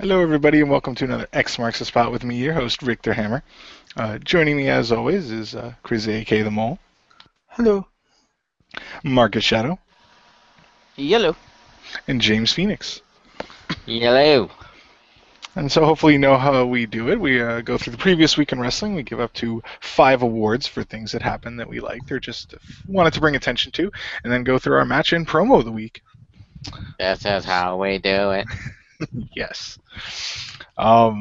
Hello, everybody, and welcome to another X-Marks the Spot with me, your host, Richter Hammer. Joining me, as always, is Chriz the Mole, Hello. Marcus Shadow, Yellow. and James Phoenix. Yellow. And so hopefully you know how we do it. We go through the previous week in wrestling. We give up to 5 awards for things that happened that we liked or just wanted to bring attention to, and then go through our match and promo of the week. This is how we do it. Yes. By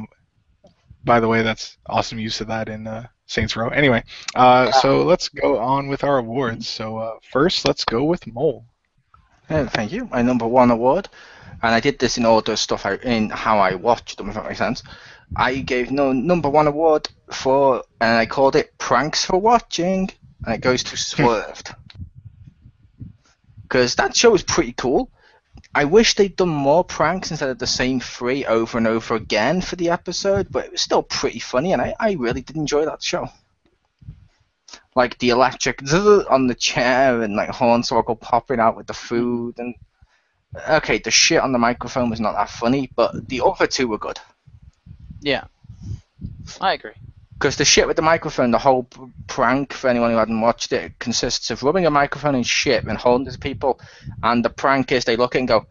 the way, that's awesome use of that in Saints Row. Anyway, so let's go on with our awards. So first, let's go with Mole. Thank you. My number one award, and I did this in order of stuff in how I watched them, if that makes sense. I gave number one award for, and I called it Pranks for Watching, and it goes to Swerved. Because that show was pretty cool. I wish they'd done more pranks instead of the same 3 over and over again for the episode, but it was still pretty funny, and I really did enjoy that show. Like the electric on the chair and like Hornswoggle popping out with the food, and okay, the shit on the microphone was not that funny, but the other 2 were good. Yeah, I agree. Because the shit with the microphone, the whole prank, for anyone who hadn't watched it, consists of rubbing a microphone in shit and holding it to people, and the prank is they look at it and go,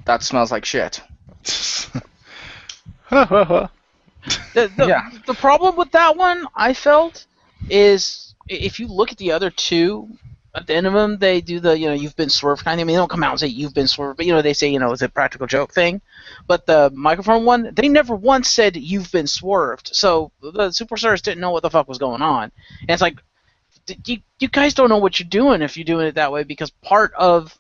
"That smells like shit." The problem with that one, I felt, is if you look at the other 2, at the end of them, they do the, you've been swerved kind of. I mean, they don't come out and say you've been swerved, but, they say, it's a practical joke thing. But the microphone one, they never once said you've been swerved. So the superstars didn't know what the fuck was going on. And it's like, you guys don't know what you're doing if you're doing it that way, because part of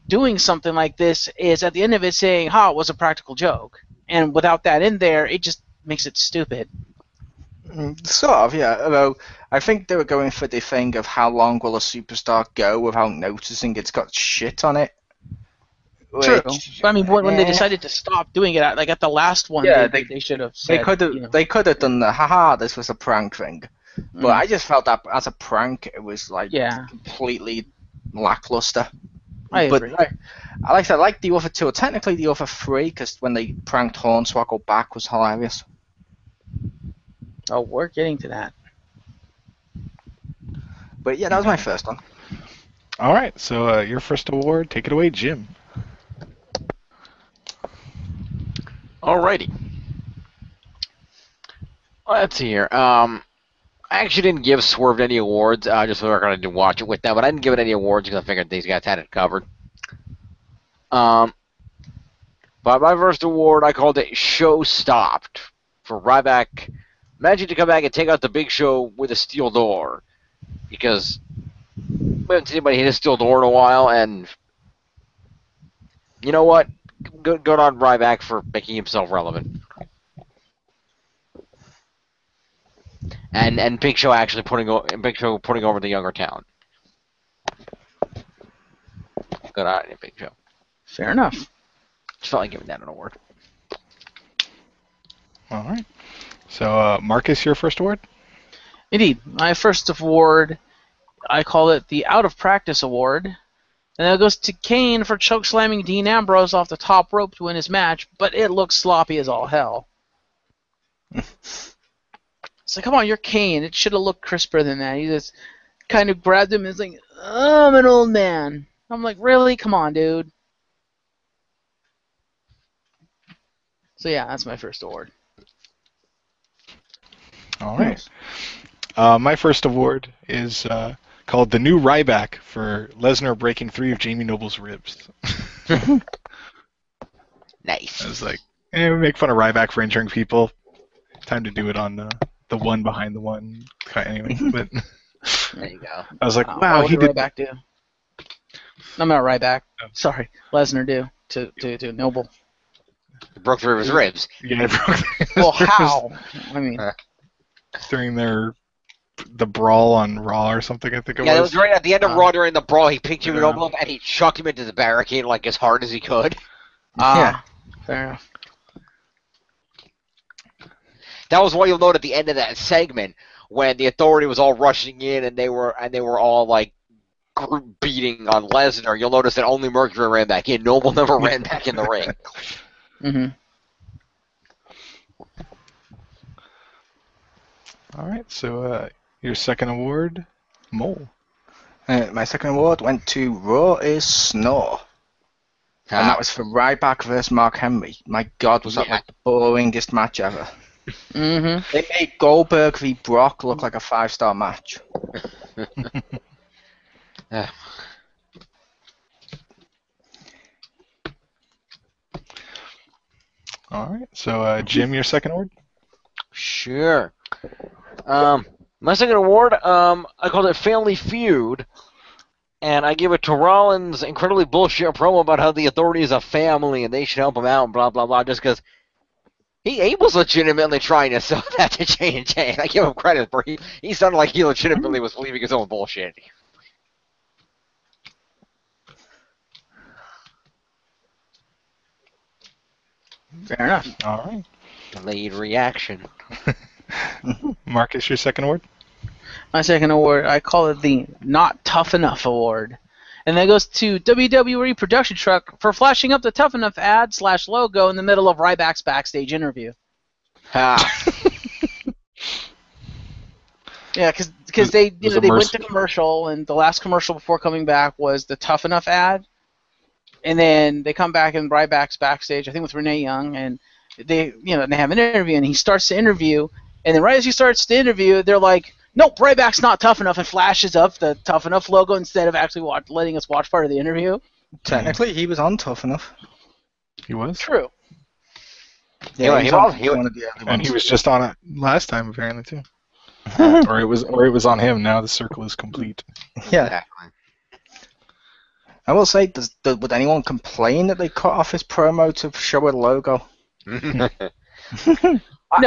doing something like this is at the end of it saying, it was a practical joke. And without that in there, it just makes it stupid. Sort of, yeah. Although I think they were going for the thing of how long will a superstar go without noticing it's got shit on it. True. But I mean, when they decided to stop doing it, like at the last one, they should have said. They could have done the haha, this was a prank thing. But I just felt that as a prank, it was like completely lackluster. I agree. But I like the other 2, or technically the other 3, because when they pranked Hornswoggle back was hilarious. Oh, we're getting to that. But yeah, that was my first one. All right, so your first award, take it away, Jim. Alrighty. Let's see here. I actually didn't give Swerved any awards, just for the record. I didn't watch it with them, but I didn't give it any awards because I figured these guys had it covered. But my first award, I called it Show Stopped for Ryback. Imagine to come back and take out the Big Show with a steel door, because we haven't seen anybody hit a steel door in a while, and you know what? Good on Ryback for making himself relevant. And Big Show actually putting over the younger talent. Good on you, Big Show. Fair enough. Just felt like giving that an award. All right. So, Marcus, your first award? Indeed. My first award, I call it the Out of Practice Award. And that goes to Kane for chokeslamming Dean Ambrose off the top rope to win his match, but it looks sloppy as all hell. It's like, come on, you're Kane. It should have looked crisper than that. He just kind of grabbed him and was like, oh, I'm an old man. I'm like, really? Come on, dude. So yeah, that's my first award. All right. My first award is called the New Ryback for Lesnar breaking 3 of Jamie Noble's ribs. Nice. I was like, we make fun of Ryback for injuring people. Time to do it on the one behind the one. Anyway, but There you go. I was like, Wow, wow, he did. Ryback do? I'm not Ryback. Sorry, Lesnar do to Noble. Broke 3 of his ribs. Yeah, Well, how? I mean, during the brawl on Raw or something, I think it was. Yeah, it was right at the end of Raw during the brawl. He picked Jimmy Noble up and he chucked him into the barricade like as hard as he could. fair enough. That was what you'll note at the end of that segment when the Authority was all rushing in and they were all like group beating on Lesnar. You'll notice that only Mercury ran back in. Noble never ran back in the ring. Mm-hmm. All right, so your second award, Mole. My second award went to Raw is Snore. And that was for Ryback versus Mark Henry. My God, was that like the boringest match ever. Mm-hmm. They made Goldberg v. Brock look like a 5-star match. All right, so Jim, your second award. Sure. My second award, I called it Family Feud, and I give it to Rollins' incredibly bullshit promo about how the Authority is a family and they should help him out and blah, blah, blah, just because he was legitimately trying to sell that to J&J, and I give him credit for he sounded like he legitimately was believing his own bullshit. Fair enough. All right. Delayed reaction. Marcus, your second award. My second award, I call it the Not Tough Enough Award. And that goes to WWE Production Truck for flashing up the Tough Enough ad / logo in the middle of Ryback's backstage interview. Ha. Yeah, because they they went to mercy. commercial, and the last commercial before coming back was the Tough Enough ad. And then they come back in Ryback's backstage, I think with Renee Young, and they they have an interview, and he starts the interview, and then right as he starts the interview, they're like, nope, Ryback's not tough enough, and flashes up the Tough Enough logo instead of actually letting us watch part of the interview. Technically, he was on Tough Enough. He was. True. Yeah, he he was was- on one of the early And ones. he was just on it last time, apparently too. or it was on him. Now the circle is complete. Yeah. Exactly. I will say, would anyone complain that they cut off his promo to show a logo? No,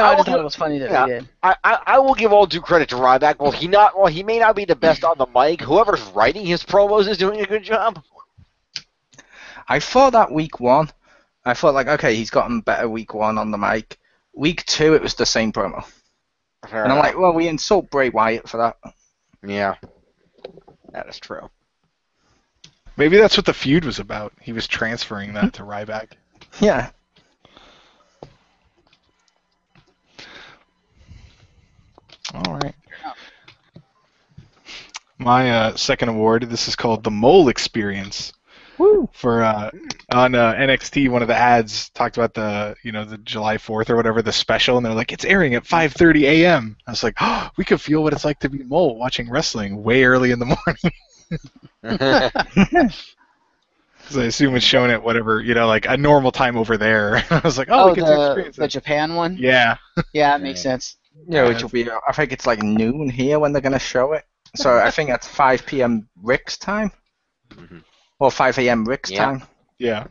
I just thought it was funny that yeah. they did. I will give all due credit to Ryback. Well, he may not be the best on the mic. Whoever's writing his promos is doing a good job. I thought that week 1, I thought like, okay, he's gotten better week 1 on the mic. Week 2, it was the same promo. And I'm like, well, we insult Bray Wyatt for that. yeah, that is true. Maybe that's what the feud was about. He was transferring that to Ryback. Yeah. All right. My second award. This is called the Mole Experience. Woo. For on NXT, one of the ads talked about the the July 4th or whatever, the special, and they're like, it's airing at 5:30 a.m. I was like, oh, we could feel what it's like to be Mole watching wrestling way early in the morning. Because I assume it's shown at whatever like a normal time over there. I was like, oh, we get to experience the it. Japan one? Yeah. Yeah, that makes sense. Yeah, which will be, I think it's like noon here when they're going to show it. So I think that's 5 p.m. Rick's time. Mhm. Or 5 a.m. Rick's Yeah. time. Yeah.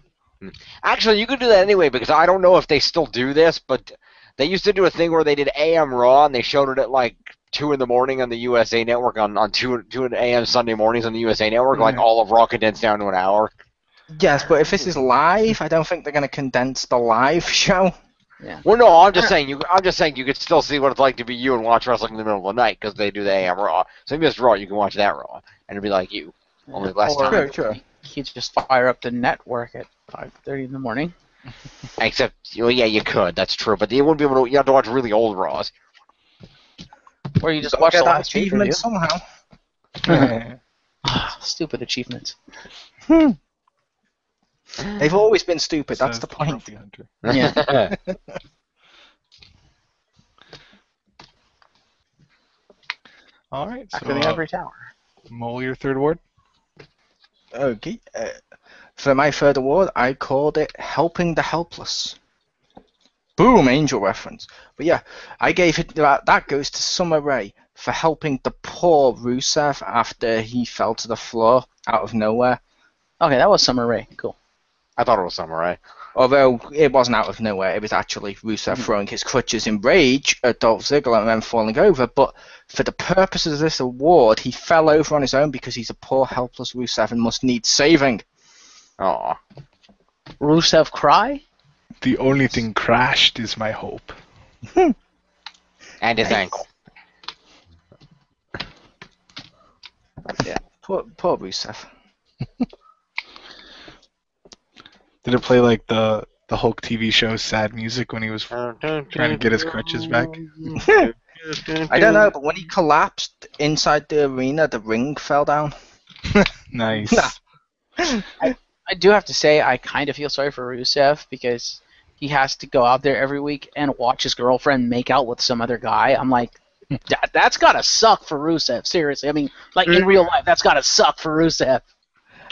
Actually, you could do that anyway because I don't know if they still do this, but they used to do a thing where they did AM Raw and they showed it at like 2 in the morning on the USA Network on 2 a.m. Sunday mornings on the USA Network, like all of Raw condensed down to an hour. Yes, but if this is live, I don't think they're going to condense the live show. Yeah. Well, no, I'm just saying you could still see what it's like to be you and watch wrestling in the middle of the night because they do the AM Raw. So if you missed Raw, you can watch that Raw and it'll be like you, only less Or- time. Sure. You just fire up the network at 5:30 in the morning. Except, well, yeah, you could. That's true, but you wouldn't be able to. You have to watch really old Raws. Or you just Gotta watch get the that last achievement pay-per-view. somehow. Stupid achievements. They've always been stupid, that's Says the point. Trophy Hunter. Yeah. All right. So, After the ivory tower. Mole, your third award. Okay. For my third award, I called it Helping the Helpless. Boom, Angel reference. But yeah, I gave it, that goes to Summer Rae for helping the poor Rusev after he fell to the floor out of nowhere. Okay, that was Summer Rae. Cool. I thought it was Samurai. Although it wasn't out of nowhere, it was actually Rusev throwing his crutches in rage at Dolph Ziggler and then falling over. But for the purposes of this award, he fell over on his own because he's a poor, helpless Rusev and must need saving. Aw. Rusev cry? The only thing crashed is my hope. And his ankle. Poor Rusev. Did it play like the the Hulk TV show sad music when he was trying to get his crutches back. I don't know, but when he collapsed inside the arena, the ring fell down. Nice. I do have to say, I kind of feel sorry for Rusev because he has to go out there every week and watch his girlfriend make out with some other guy. I'm like, that's gotta suck for Rusev. Seriously, I mean, like in real life, that's gotta suck for Rusev.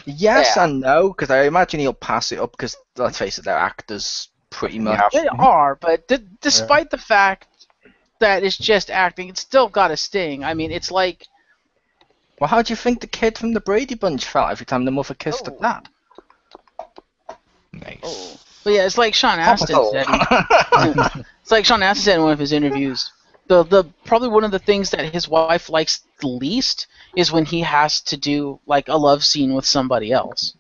Yes and no, because I imagine he'll pass it up because, let's face it, they're actors pretty much. They are, but despite the fact that it's just acting, it's still got a sting. I mean, it's like... Well, how do you think the kid from the Brady Bunch felt every time the mother kissed her dad? Nice. Oh. But yeah, it's like Sean Astin said. It's like Sean Astin said in one of his interviews. The probably one of the things that his wife likes the least is when he has to do like a love scene with somebody else.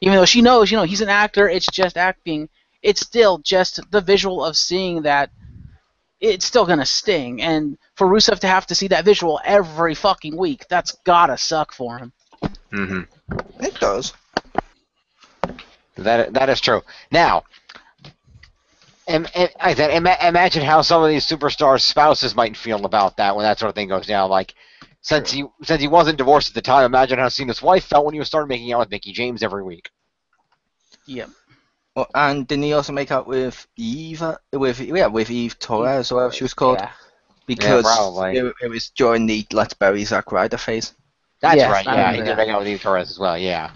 Even though she knows, he's an actor, it's just acting. It's still just the visual of seeing that. It's still gonna sting, and for Rusev to have to see that visual every fucking week, that's gotta suck for him. Mm-hmm. It does. That is true. Now, imagine how some of these superstars' spouses might feel about that when that sort of thing goes down. Like, since he wasn't divorced at the time, imagine how Cena's wife felt when he started making out with Mickie James every week. Yep. Well, and didn't he also make out with Eve Torres, or whatever she was called? Yeah. Because probably. it was during the Let's Bury Zack Ryder phase. That's Yes, right. I Yeah, he remember did that. make out with Eve Torres as well. Yeah.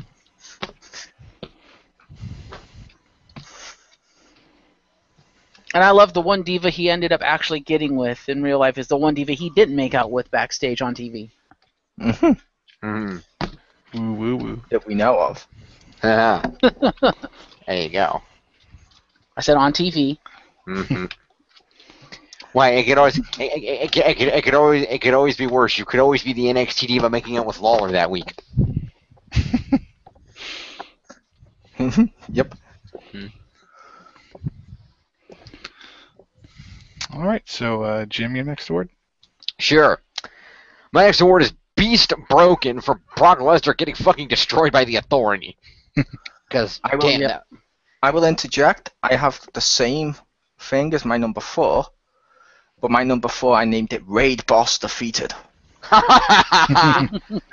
And I love the one diva he ended up actually getting with in real life is the one diva he didn't make out with backstage on TV. Mm-hmm. Mm-hmm. Woo woo woo. That we know of. There you go. I said on TV. Mm-hmm. Why? It could always be worse. You could always be the NXT diva making out with Lawler that week. Yep. All right, so Jim, your next award. Sure. My next award is Beast Broken for Brock Lesnar getting fucking destroyed by the Authority. Because damn that. I will interject. I have the same thing as my number 4, but my number 4 I named it Raid Boss Defeated.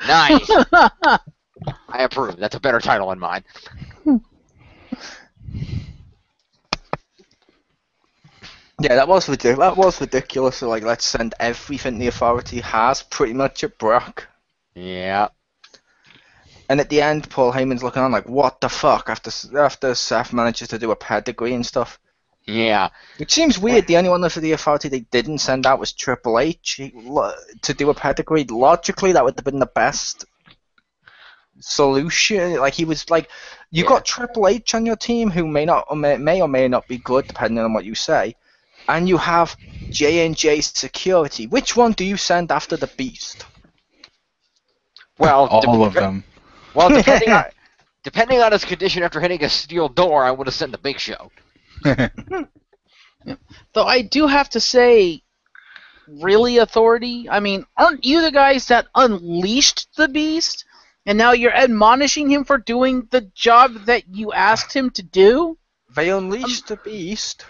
Nice. I approve. That's a better title than mine. Yeah, that was ridiculous. That was ridiculous. So, like, let's send everything the Authority has pretty much at Brock. Yeah. And at the end, Paul Heyman's looking on like, what the fuck? After Seth manages to do a pedigree and stuff. Yeah. Which seems weird. The only one for the Authority they didn't send out was Triple H to do a pedigree. Logically, that would have been the best solution. Like, he was like, you got Triple H on your team who may or may not be good, depending on what you say. And you have J&J Security. Which one do you send after the Beast? Well, All of them. Well, depending on his condition after hitting a steel door, I would have sent the Big Show. Though I do have to say, really, Authority? I mean, aren't you the guys that unleashed the Beast? And now you're admonishing him for doing the job that you asked him to do? They unleashed the Beast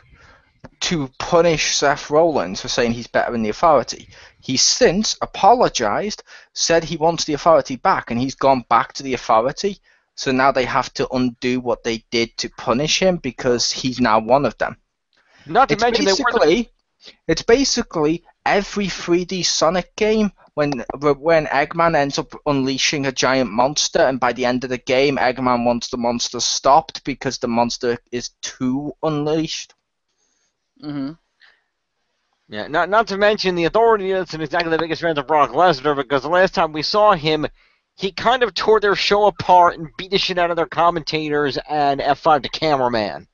to punish Seth Rollins for saying he's better than the Authority. He's since apologized, said he wants the Authority back, and he's gone back to the Authority. So now they have to undo what they did to punish him because he's now one of them. Not to mention it's basically every 3D Sonic game when Eggman ends up unleashing a giant monster, and by the end of the game, Eggman wants the monster stopped because the monster is too unleashed. Mm-hmm. Yeah, not to mention the Authority isn't exactly the biggest fans of Brock Lesnar because the last time we saw him, he kind of tore their show apart and beat the shit out of their commentators and F5 the cameraman.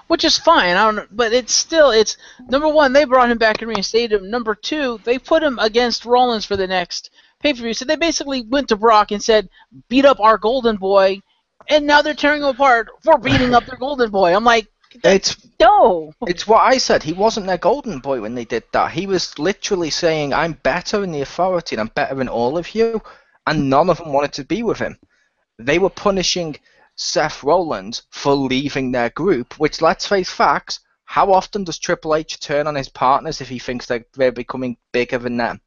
Which is fine, but it's number one, they brought him back and reinstated him. Number two, they put him against Rollins for the next pay-per-view. So they basically went to Brock and said, beat up our golden boy, and now they're tearing him apart for beating up their golden boy. I'm like, no. It's what I said. He wasn't their golden boy when they did that. He was literally saying, I'm better than the Authority and I'm better than all of you, and none of them wanted to be with him. They were punishing Seth Rollins for leaving their group, which, let's face facts, how often does Triple H turn on his partners if he thinks that they're becoming bigger than them?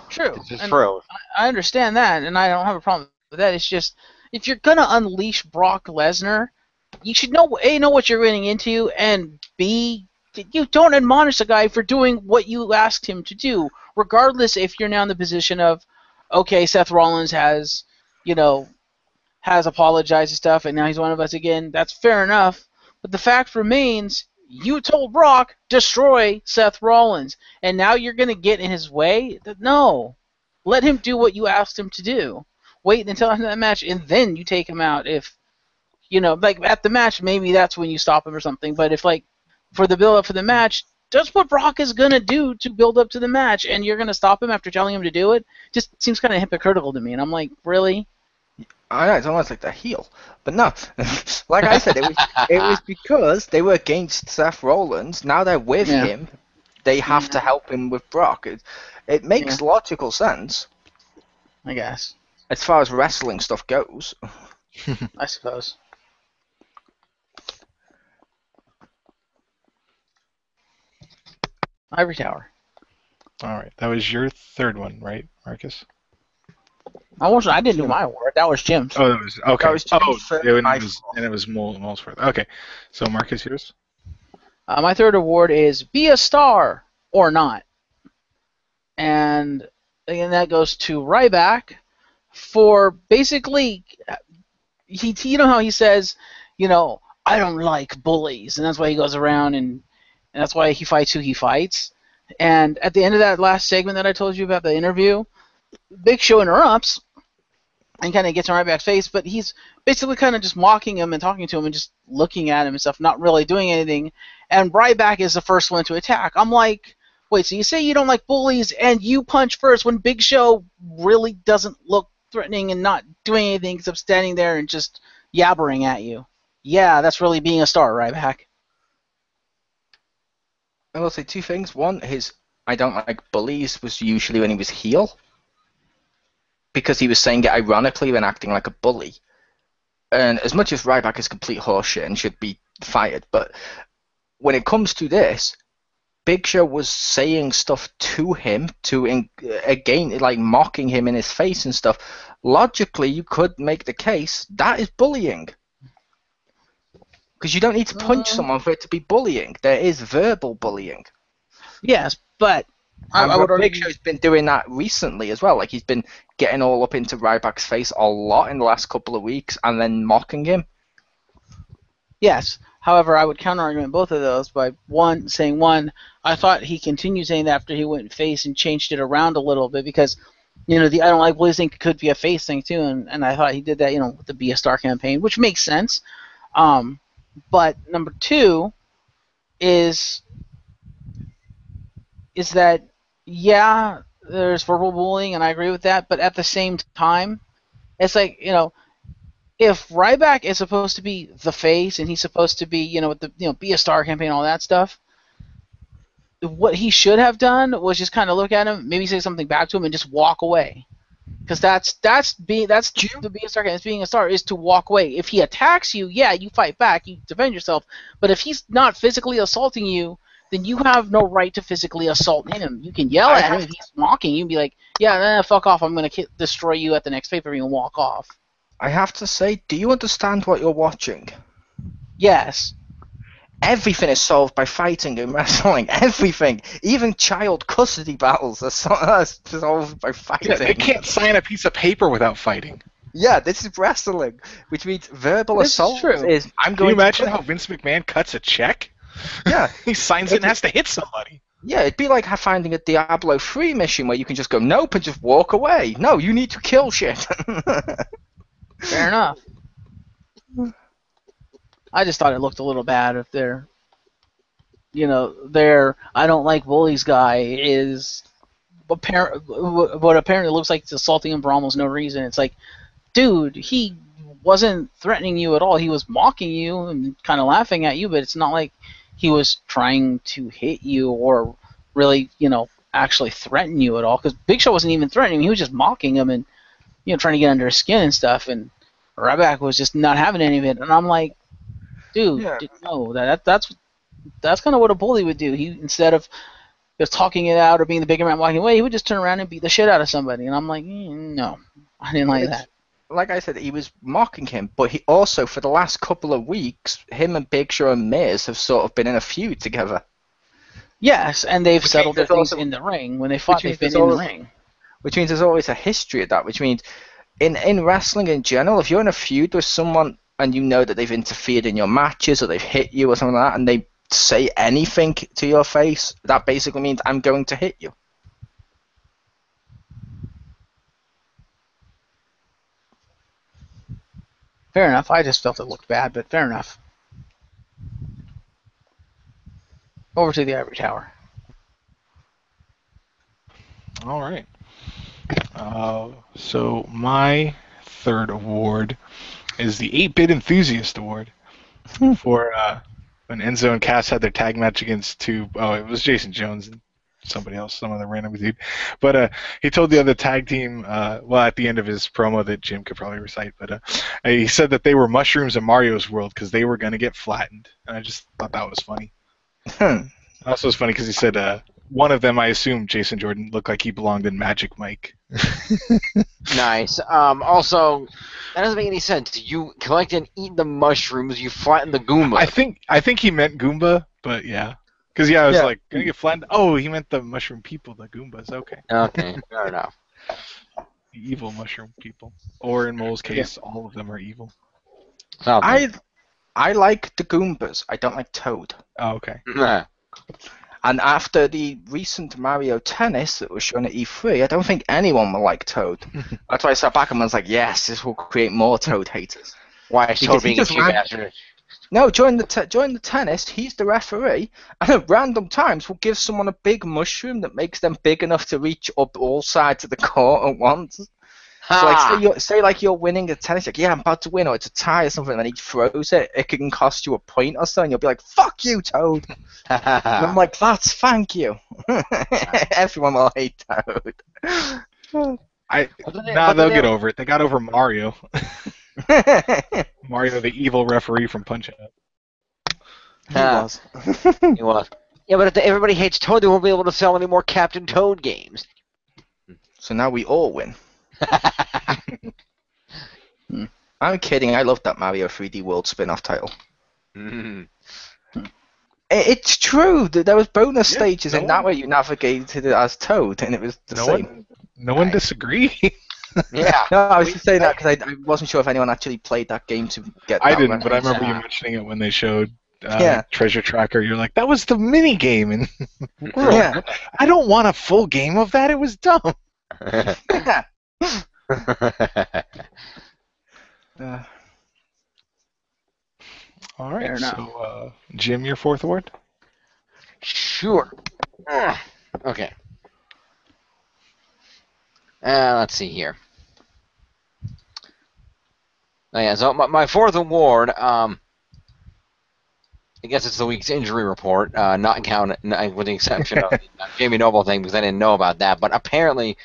True. This is And true. I understand that, and I don't have a problem with that. It's just, if you're going to unleash Brock Lesnar, you should know, A, know what you're running into, and B, you don't admonish the guy for doing what you asked him to do, regardless if you're now in the position of, okay, Seth Rollins has, has apologized and stuff, and now he's one of us again. That's fair enough. But the fact remains, you told Brock, destroy Seth Rollins, and now you're going to get in his way? No. Let him do what you asked him to do. Wait until after that match, and then you take him out. If, like at the match, maybe that's when you stop him or something. But if, like, for the build-up for the match, that's what Brock is going to do to build up to the match, and you're going to stop him after telling him to do it? Just seems kind of hypocritical to me, and I'm like, really? I know, it's almost like they're heel. But no, like I said, it was because they were against Seth Rollins. Now they're with him. They have to help him with Brock. It makes logical sense. I guess. As far as wrestling stuff goes. I suppose. Ivory Tower. All right, that was your third one, right, Marcus? I didn't do my award. That was Jim's. Oh, that was okay. That was Jim's and it was Mole's fourth. Okay, so Marcus, yours. My third award is Be a Star or Not. And again, that goes to Ryback for basically, you know how he says, I don't like bullies, and that's why he goes around and that's why he fights who he fights. And at the end of that last segment that I told you about, the interview, Big Show interrupts and kind of gets in Ryback's face, but he's basically kind of just mocking him and talking to him and just looking at him and stuff, not really doing anything. And Ryback is the first one to attack. I'm like, wait, so you say you don't like bullies and you punch first when Big Show really doesn't look threatening and not doing anything except standing there and just yabbering at you? Yeah, that's really being a star, Ryback. I will say two things. One, his I don't like bullies was usually when he was heel, because he was saying it ironically and acting like a bully. And as much as Ryback is complete horseshit and should be fired, but when it comes to this, Big Show was saying stuff to him again, like mocking him in his face and stuff. Logically, you could make the case that is bullying. Because you don't need to punch someone for it to be bullying. There is verbal bullying. Yes, but I would argue Big Show's been doing that recently as well. Like, he's been getting all up into Ryback's face a lot in the last couple of weeks and then mocking him. Yes. However, I would counter-argument both of those by saying, I thought he continued saying that after he went face and changed it around a little bit because, the I don't like bullies thing could be a face thing too, and I thought he did that, with the Be a Star campaign, which makes sense. But number two is that, yeah, there's verbal bullying, and I agree with that, but at the same time, it's like, if Ryback is supposed to be the face and he's supposed to be, with the, Be a Star campaign and all that stuff, what he should have done was just kind of look at him, maybe say something back to him, and just walk away. Because that's the Be a Star campaign. Being a star is to walk away. If he attacks you, yeah, you fight back, you defend yourself. But if he's not physically assaulting you, then you have no right to physically assault him. You can yell at him if he's mocking you and be like, yeah, fuck off, I'm going to destroy you at the next pay-per-view and walk off. I have to say, do you understand what you're watching? Yes. Everything is solved by fighting in wrestling. Everything. Even child custody battles are solved by fighting. Yeah, they can't sign a piece of paper without fighting. Yeah, this is wrestling, which means verbal assault is... Can you imagine how Vince McMahon cuts a check? Yeah. He signs it and has to hit somebody. Yeah, it'd be like finding a Diablo 3 mission where you can just go, nope, and just walk away. No, you need to kill shit. Fair enough. I just thought it looked a little bad if their I don't like bullies guy is what apparently looks like it's assaulting him for almost no reason. It's like, dude, he wasn't threatening you at all. He was mocking you and kind of laughing at you, but it's not like he was trying to hit you or really, actually threaten you at all. Because Big Show wasn't even threatening him. He was just mocking him and, trying to get under his skin and stuff. And Ryback was just not having any of it, and I'm like, dude, Yeah. no, that's kind of what a bully would do. He, instead of just talking it out or being the bigger man walking away, he would just turn around and beat the shit out of somebody, and I'm like, no, I didn't like that. Like I said, he was mocking him, but he also, for the last couple of weeks, him and Big Show and Miz have sort of been in a feud together. Yes, and they've settled their means things also- in the ring. When they fought, which they've means been there's in the always- ring. Which means there's always a history of that, which means in wrestling in general, if you're in a feud with someone and you know that they've interfered in your matches or they've hit you or something like that, and they say anything to your face, that basically means I'm going to hit you. Fair enough. I just felt it looked bad, but fair enough. Over to the Ivory Tower. All right. So my third award is the 8-Bit Enthusiast Award for when Enzo and Cass had their tag match against it was Jason Jones and somebody else, some other random dude. But he told the other tag team, at the end of his promo that Jim could probably recite, but he said that they were mushrooms in Mario's world because they were going to get flattened. And I just thought that was funny. Also, it's funny because he said one of them, I assume Jason Jordan, looked like he belonged in Magic Mike. Nice. Also, that doesn't make any sense. You collect and eat the mushrooms, you flatten the Goomba. I think he meant Goomba, but yeah. Because, I was Yeah. like, gonna get flattened? Oh, he meant the mushroom people, the Goombas. Okay. Okay, fair enough. The evil mushroom people. Or in Mole's case, all of them are evil. Something. I like the Goombas. I don't like Toad. Oh, okay. Nah. And after the recent Mario Tennis that was shown at E3, I don't think anyone will like Toad. That's why I sat back and was like, yes, this will create more Toad haters. Why is Because Toad he being a just cheap ran- bastard? No, during the tennis, he's the referee, and at random times will give someone a big mushroom that makes them big enough to reach up all sides of the court at once. So like, say you're winning a tennis, like, yeah, I'm about to win, or it's a tie or something, and then he throws it, it can cost you a point or so, and you'll be like, fuck you, Toad. And I'm like, thank you. Everyone will hate Toad. They'll get over it. They got over Mario. Mario, the evil referee from Punch-Out. He was. He was. Yeah, but if everybody hates Toad, they won't be able to sell any more Captain Toad games. So now we all win. I'm kidding. I love that Mario 3D World spin-off title. Mm. It's true. There was bonus Yeah, stages, no and that one- way you navigated it as Toad, and it was the same. No one disagreed. Yeah. No, I was just saying that because I wasn't sure if anyone actually played that game to get. I that didn't, but I reference. remember you mentioning it when they showed Yeah. Treasure Tracker. You're like, that was the mini game in World. Yeah. I don't want a full game of that. It was dumb. All right. Fair enough. So, Jim, your fourth award? Sure. Okay. Let's see here. Oh, yeah, so my fourth award, I guess it's the week's injury report, not with the exception of the Jamie Noble thing, because I didn't know about that. But apparently,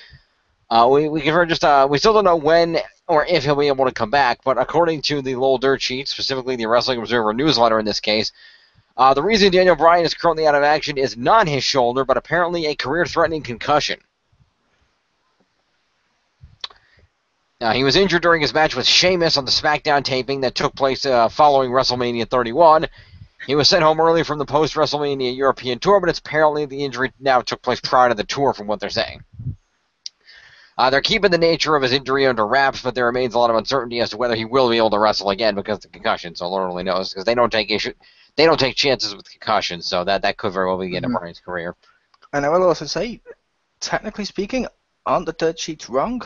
we still don't know when or if he'll be able to come back. But according to the Lowell Dirt Sheet, specifically the Wrestling Observer newsletter in this case, the reason Daniel Bryan is currently out of action is not his shoulder, but apparently a career-threatening concussion. He was injured during his match with Sheamus on the SmackDown taping that took place following WrestleMania 31. He was sent home early from the post-WrestleMania European tour, but it's apparently the injury now took place prior to the tour, from what they're saying. They're keeping the nature of his injury under wraps, but there remains a lot of uncertainty as to whether he will be able to wrestle again because of the concussion. So Lord only knows, because they don't take chances with concussions, so that could very well be the end of Bryan's career. And I will also say, technically speaking, aren't the dirt sheets wrong?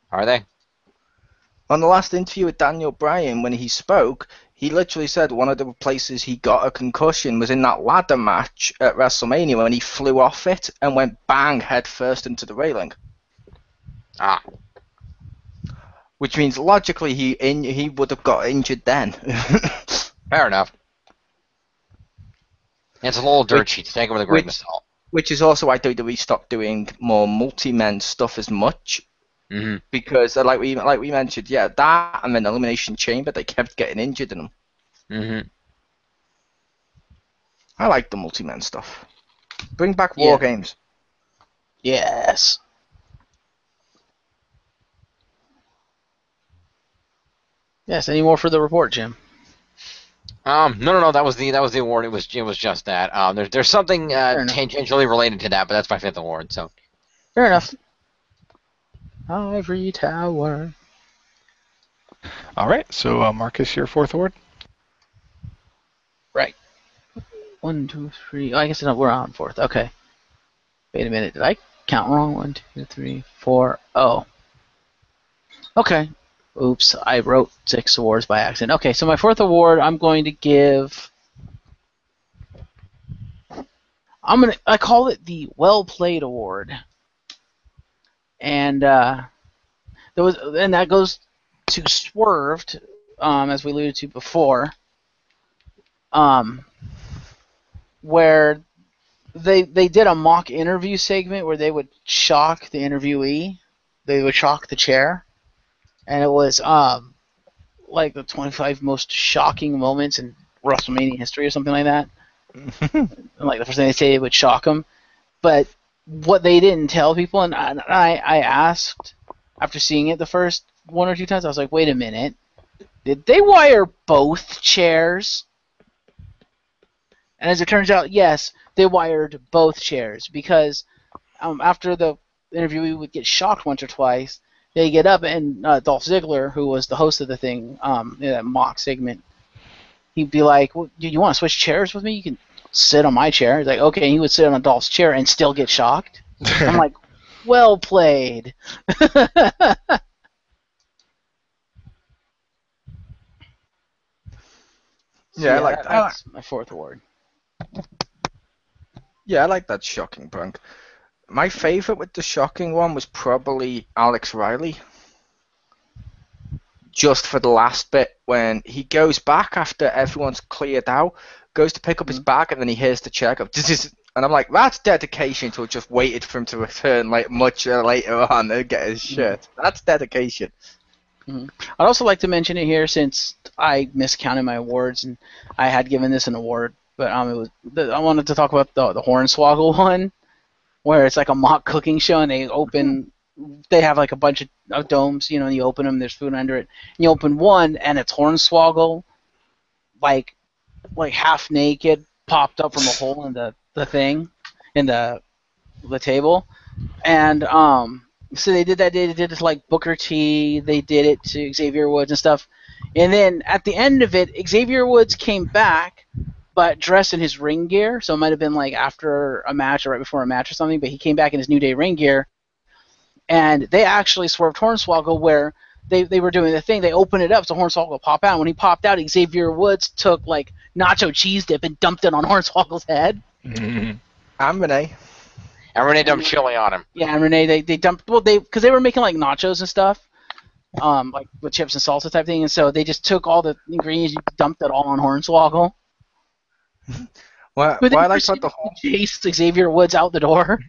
Are they? On the last interview with Daniel Bryan, when he spoke, he literally said one of the places he got a concussion was in that ladder match at WrestleMania when he flew off it and went bang head first into the railing. Ah. Which means logically he would have got injured then. Fair enough. It's a little dirt sheet. Take it with a grain of salt. Which is also why WWE stopped doing more multi-men stuff as much. Mm-hmm. Because like we mentioned, yeah, that and then Elimination Chamber, they kept getting injured in them. Mm-hmm. I like the multi-man stuff. Bring back Yeah. War Games. Yes. Yes. Any more for the report, Jim? No. That was the award. It was just that. There's something Fair enough. tangentially related to that, but that's my 5th award. So. Fair enough. Ivory Tower. All right, so Marcus, your 4th award. Right. 1, 2, 3. Oh, I guess we're on 4th. Okay. Wait a minute. Did I count wrong? 1, 2, 3, 4. Oh. Okay. Oops. I wrote 6 awards by accident. Okay, so my 4th award, I'm going to give. I call it the Well Played Award, and that goes to Swerved, as we alluded to before, where they did a mock interview segment where they would shock the interviewee, they would shock the chair, and it was like the 25 most shocking moments in WrestleMania history or something like that. And like the first thing they say, it would shock them. But what they didn't tell people, and I asked after seeing it the first 1 or 2 times, I was like, wait a minute, did they wire both chairs? And as it turns out, yes, they wired both chairs because after the interviewee would get shocked once or twice, they get up and Dolph Ziggler, who was the host of the thing, in that mock segment, he'd be like, well, do you want to switch chairs with me? You can sit on my chair. He's like, okay, and he would sit on Dolph's chair and still get shocked. I'm like, well played. Yeah, I like that. That's my 4th award. Yeah, I like that shocking prank. My favorite with the shocking one was probably Alex Riley. Just for the last bit when he goes back after everyone's cleared out, goes to pick up his bag, and then he hears the chair go, and I'm like, that's dedication to just waited for him to return like much later on and get his shit. That's dedication. I'd also like to mention it here since I miscounted my awards and I had given this an award, but I wanted to talk about the Hornswoggle one, where it's like a mock cooking show and they have like a bunch of domes, and you open them, there's food under it, and you open one and it's Hornswoggle, like half naked, popped up from a hole in the thing, in the table, and so they did that. They did it to like Booker T. They did it to Xavier Woods and stuff. And then at the end of it, Xavier Woods came back, but dressed in his ring gear. So it might have been like after a match or right before a match or something. But he came back in his New Day ring gear, and they actually swerved Hornswoggle where they were doing the thing. They opened it up so Hornswoggle would pop out. And when he popped out, Xavier Woods took like nacho cheese dip and dumped it on Hornswoggle's head. Mm-hmm. And Renee. And Renee dumped chili on him. Yeah, and Renee, they dumped, because they were making like nachos and stuff, like with chips and salsa type thing, and so they just took all the ingredients, dumped it all on Hornswoggle. Why I like about the whole... chased Xavier Woods out the door.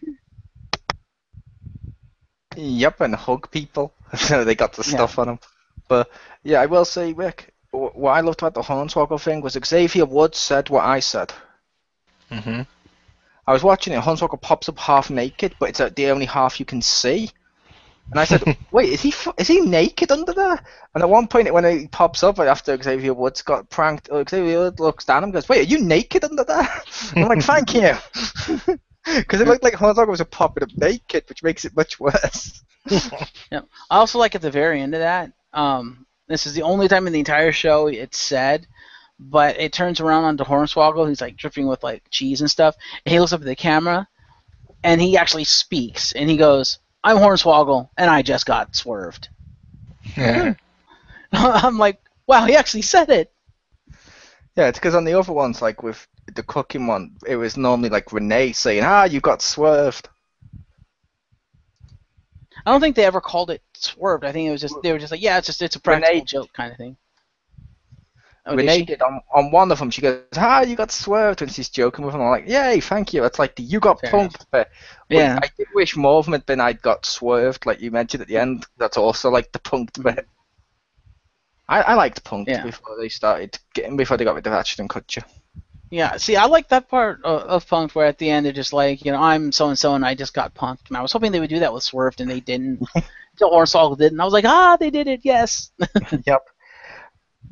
Yep, and hug people. So they got the stuff on them. But yeah, I will say, Rick, what I loved about the Hornswoggle thing was Xavier Woods said what I said. Mm-hmm. I was watching it, Hornswoggle pops up half naked, but it's the only half you can see. And I said, wait, is he naked under there? And at one point, when he pops up after Xavier Woods got pranked, Xavier Woods looks down and goes, wait, are you naked under there? I'm like, thank you. Because it looked like Hornswoggle was popping up naked, which makes it much worse. Yeah. I also like at the very end of that, this is the only time in the entire show it's said, but it turns around onto Hornswoggle, who's like dripping with like cheese and stuff, and he looks up at the camera, and he actually speaks, and he goes, I'm Hornswoggle, and I just got swerved. Yeah. I'm like, wow, he actually said it. Yeah, it's because on the other ones, like with the cooking one, it was normally like Renee saying, you got swerved. I don't think they ever called it swerved. I think it was just, they were just like, yeah, it's a practical joke kind of thing. Oh, Renee did on one of them. She goes, you got swerved, and she's joking with him. I'm like, yay, thank you. It's like the you got Fair punked bit. But Yeah. I did wish more of them had been I got swerved, like you mentioned at the end. That's also like the punked bit. I liked punked before they got rid of Ratchet and Kutcher. Yeah, see, I like that part of Punked where at the end they're just like, I'm so-and-so and I just got punked. And I was hoping they would do that with Swerved, and they didn't. Until Hornswoggle did, and I was like, they did it, yes. Yep.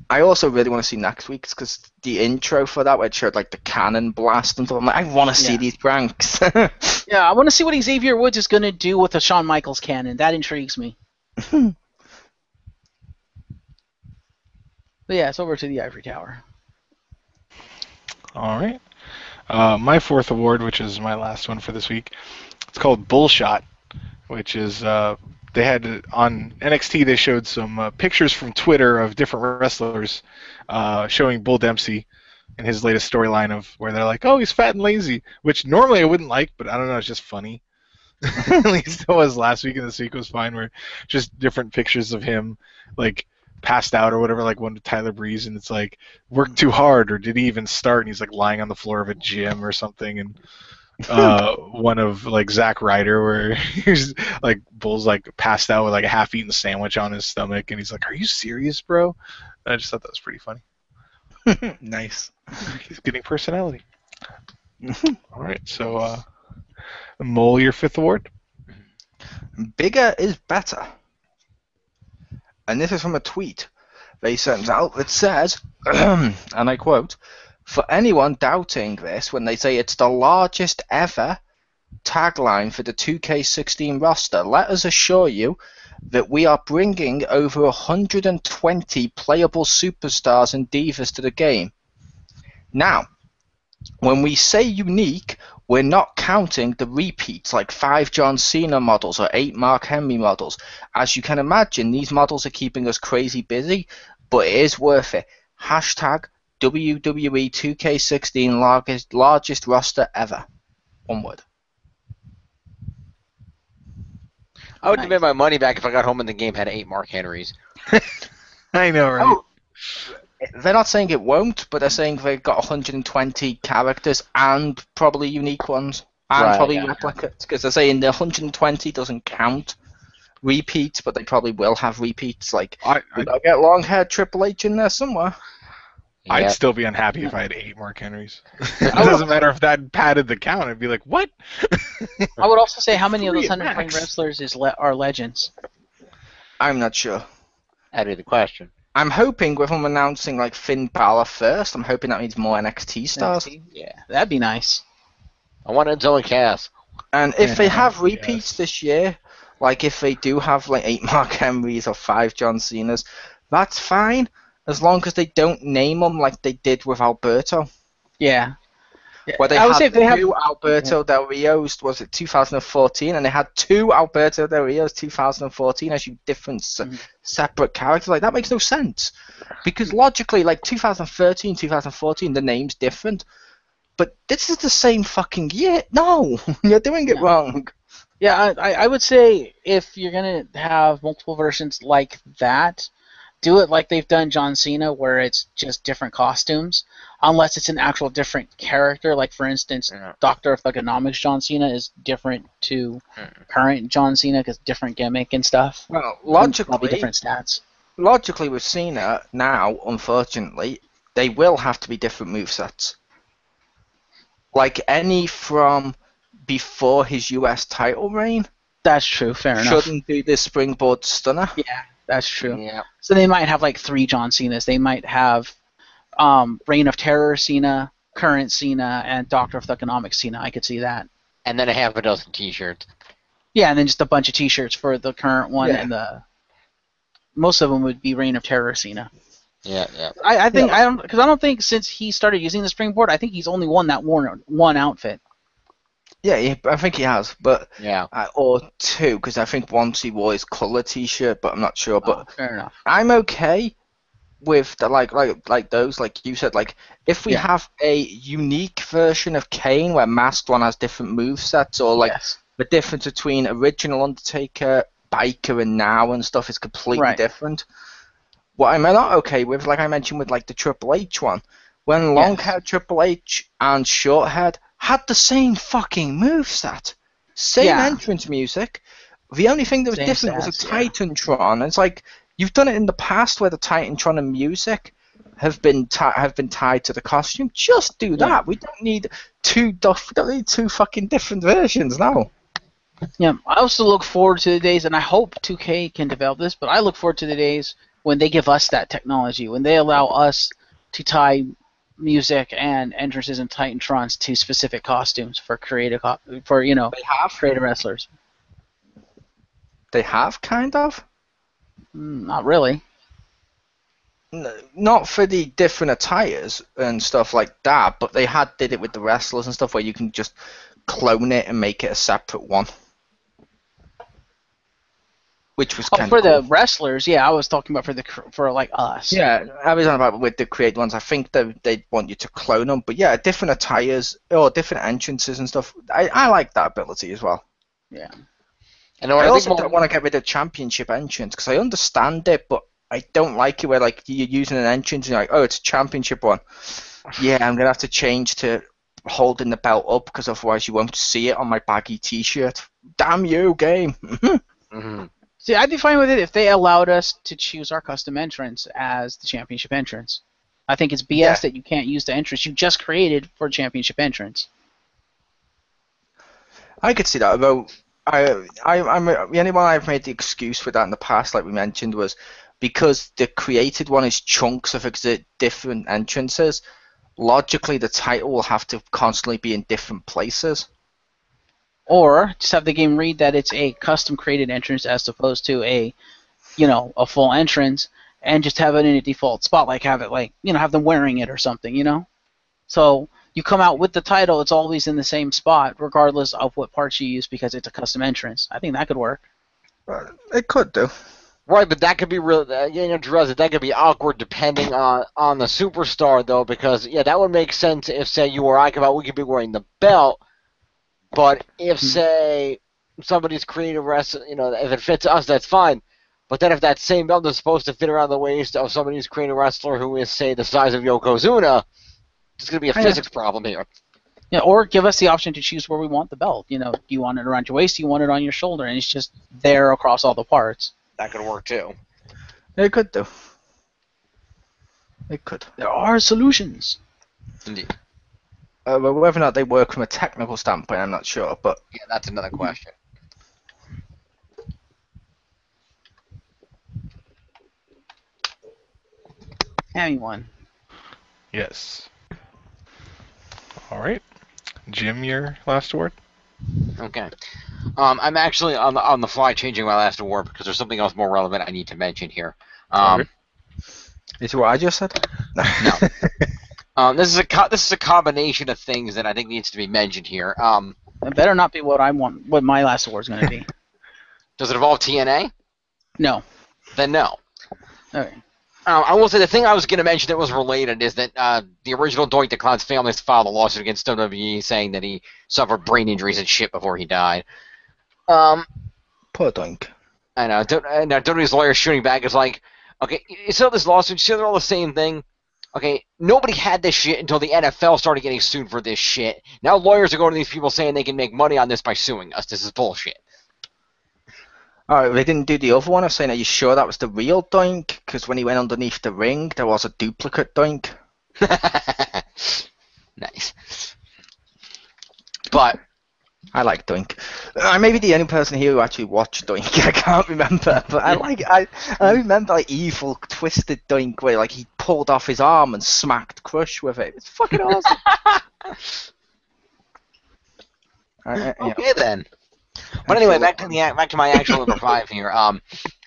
I also really want to see next week's, because the intro for that, where it showed like the cannon blast and stuff, I'm like, I want to see these pranks. Yeah, I want to see what Xavier Woods is going to do with the Shawn Michaels cannon. That intrigues me. But yeah, it's over to the Ivory Tower. All right. My fourth award, which is my last one for this week, it's called Bullshot, which is they had on NXT. They showed some pictures from Twitter of different wrestlers showing Bull Dempsey in his latest storyline of where they're like, oh, he's fat and lazy, which normally I wouldn't like, but I don't know, it's just funny. At least it was last week, and this week was fine. Where just different pictures of him, like passed out or whatever, like one with Tyler Breeze, and it's like worked too hard, or did he even start? And he's like lying on the floor of a gym or something, and one of like Zack Ryder where he's like Bull's like passed out with like a half-eaten sandwich on his stomach, and he's like, "Are you serious, bro?" And I just thought that was pretty funny. Nice. He's getting personality. All right, so Mole, your fifth award. Bigger is better. And this is from a tweet they sent out that says, and I quote, "For anyone doubting this when they say it's the largest ever tagline for the 2K16 roster, let us assure you that we are bringing over 120 playable superstars and divas to the game. Now, when we say unique, we're not counting the repeats like 5 John Cena models or 8 Mark Henry models. As you can imagine, these models are keeping us crazy busy, but it is worth it. Hashtag WWE 2K16 largest roster ever." One word. I would give my money back if I got home and the game had 8 Mark Henrys. I know, right? Oh, they're not saying it won't, but they're saying they've got 120 characters and probably unique ones. And probably replicates, because they're saying the 120 doesn't count repeats, but they probably will have repeats. Like, we gotta get long-haired Triple H in there somewhere. I'd still be unhappy if I had 8 Mark Henrys. It doesn't matter if that padded the count. I'd be like, what? I would also say how many of those 120 wrestlers are legends? I'm not sure. That'd be the question. I'm hoping with them announcing like Finn Balor first, I'm hoping that means more NXT stars. NXT? Yeah, that'd be nice. I want Enzo and Cass. And if they have repeats this year, like if they do have like 8 Mark Henrys or 5 John Cenas, that's fine, as long as they don't name them like they did with Alberto. Yeah. Where they had two Alberto Del Rios, was it 2014, and they had 2 Alberto Del Rios 2014 as you different separate characters. Like, that makes no sense. Because logically, like 2013, 2014, the name's different. But this is the same fucking year. No, you're doing it wrong. Yeah, I would say if you're going to have multiple versions like that, do it like they've done John Cena, where it's just different costumes, unless it's an actual different character. Like, for instance, Doctor of Thugonomics John Cena is different to current John Cena because different gimmick and stuff. Well, logically, probably different stats. Logically, with Cena now, unfortunately, they will have to be different movesets. Like any from before his US title reign. That's true. Fair enough. Shouldn't do this springboard stunner. Yeah. That's true. Yeah. So they might have like 3 John Cenas. They might have Reign of Terror Cena, Current Cena, and Doctor of Thugonomics Cena. I could see that. And then a half a dozen T-shirts. Yeah, and then just a bunch of T-shirts for the current one, and most of them would be Reign of Terror Cena. Yeah. I think I don't think since he started using the springboard, I think he's only worn that one outfit. Yeah, I think he has, but or 2, because I think once he wore his color T-shirt, but I'm not sure. But fair enough. I'm okay with the like those, like you said, like if we have a unique version of Kane where Masked One has different movesets, or like the difference between original Undertaker, Biker, and now and stuff is completely different. What I'm not okay with, like I mentioned with like the Triple H one, when long-haired Triple H and short-haired had the same fucking moveset, same entrance music. The only thing that was different was a Titantron. And it's like, you've done it in the past where the Titantron and music have been tied to the costume. Just do that. We don't need two fucking different versions now. Yeah, I also look forward to the days, and I hope 2K can develop this, but I look forward to the days when they give us that technology, when they allow us to tie music and entrances and Titantrons to specific costumes for creative wrestlers. They have, kind of? Not really. Not for the different attires and stuff like that, but they did it with the wrestlers and stuff where you can just clone it and make it a separate one. Which was kind of for cool. The wrestlers, yeah. I was talking about for like us. Yeah, I was on about with the created ones. I think they want you to clone them, but yeah, different attires or different entrances and stuff. I like that ability as well. Yeah. And I also don't want to get rid of championship entrance because I understand it, but I don't like it where like you're using an entrance and you're like, oh, it's a championship one. Yeah, I'm gonna have to change to holding the belt up because otherwise you won't see it on my baggy T-shirt. Damn you, game. Mm-hmm. See, I'd be fine with it if they allowed us to choose our custom entrance as the championship entrance. I think it's BS that you can't use the entrance you just created for championship entrance. I could see that, although the only one I've made the excuse for that in the past, like we mentioned, was because the created one is chunks of different entrances. Logically, the title will have to constantly be in different places. Or just have the game read that it's a custom created entrance as opposed to a full entrance, and just have it in a default spot, like have them wearing it or something, So you come out with the title, it's always in the same spot, regardless of what parts you use, because it's a custom entrance. I think that could work. It could do. Right, but that could be real. That could be awkward depending on the superstar, though, because that would make sense if, say, you or I come out, we could be wearing the belt. But if, say, somebody's creative wrestling, if it fits us, that's fine. But then if that same belt is supposed to fit around the waist of somebody who's creative wrestler who is, say, the size of Yokozuna, there's going to be a physics problem here. Yeah, or give us the option to choose where we want the belt. Do you want it around your waist? Do you want it on your shoulder? And it's just there across all the parts. That could work, too. It could do. It could. There are solutions. Indeed. Whether or not they work from a technical standpoint, I'm not sure, but... Yeah, that's another question. Anyone? Yes. All right. Jim, your last word? Okay. I'm actually on the fly changing my last award because there's something else more relevant I need to mention here. Is it what I just said? No. This is a combination of things that I think needs to be mentioned here. It better not be what I want. What my last award is going to be. Does it involve TNA? No. Then no. Okay. I will say the thing I was going to mention that was related is that the original Doink the Clown's family has filed a lawsuit against WWE saying that he suffered brain injuries and shit before he died. Poor Doink. I know. WWE's lawyer shooting back is like, okay, you saw this lawsuit, you see they're all the same thing. Okay, nobody had this shit until the NFL started getting sued for this shit. Now lawyers are going to these people saying they can make money on this by suing us. This is bullshit. Alright, they didn't do the other one of saying, are you sure that was the real Doink? Because when he went underneath the ring, there was a duplicate Doink. Nice. But I like Doink. I may be the only person here who actually watched Doink. I can't remember, but I remember like evil twisted Doink where like he pulled off his arm and smacked Crush with it. It's fucking awesome. Okay then. But anyway, back to my actual number 5 here.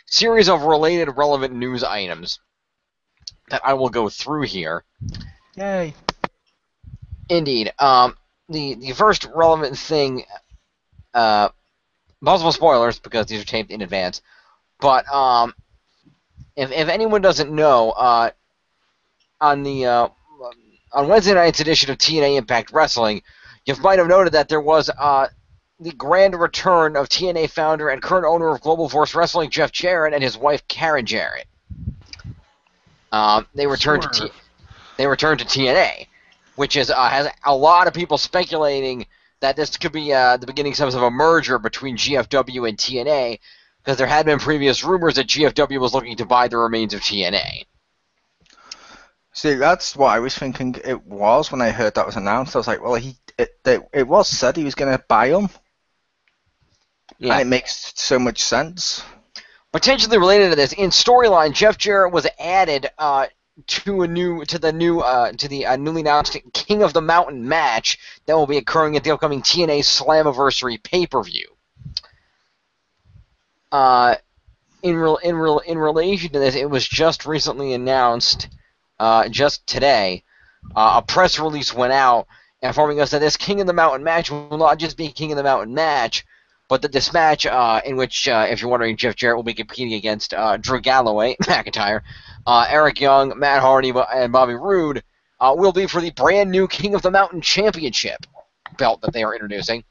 Series of related relevant news items that I will go through here. Yay. Indeed. The first relevant thing, possible spoilers because these are taped in advance, but if anyone doesn't know, on Wednesday night's edition of TNA Impact Wrestling, you might have noted that there was the grand return of TNA founder and current owner of Global Force Wrestling, Jeff Jarrett, and his wife, Karen Jarrett. They returned to Swerve. to TNA, which is has a lot of people speculating that this could be the beginning of a merger between GFW and TNA, because there had been previous rumors that GFW was looking to buy the remains of TNA. See, that's what I was thinking it was when I heard that was announced. I was like, well, it was said he was going to buy them, Yeah. and it makes so much sense. Potentially related to this, in storyline, Jeff Jarrett was added to the newly announced King of the Mountain match that will be occurring at the upcoming TNA Slammiversary pay-per-view. In relation to this, it was just recently announced, just today, a press release went out informing us that this King of the Mountain match will not just be a King of the Mountain match, but that this match, in which, if you're wondering, Jeff Jarrett will be competing against Drew Galloway, McIntyre, Eric Young, Matt Hardy, and Bobby Roode, will be for the brand new King of the Mountain Championship belt that they are introducing.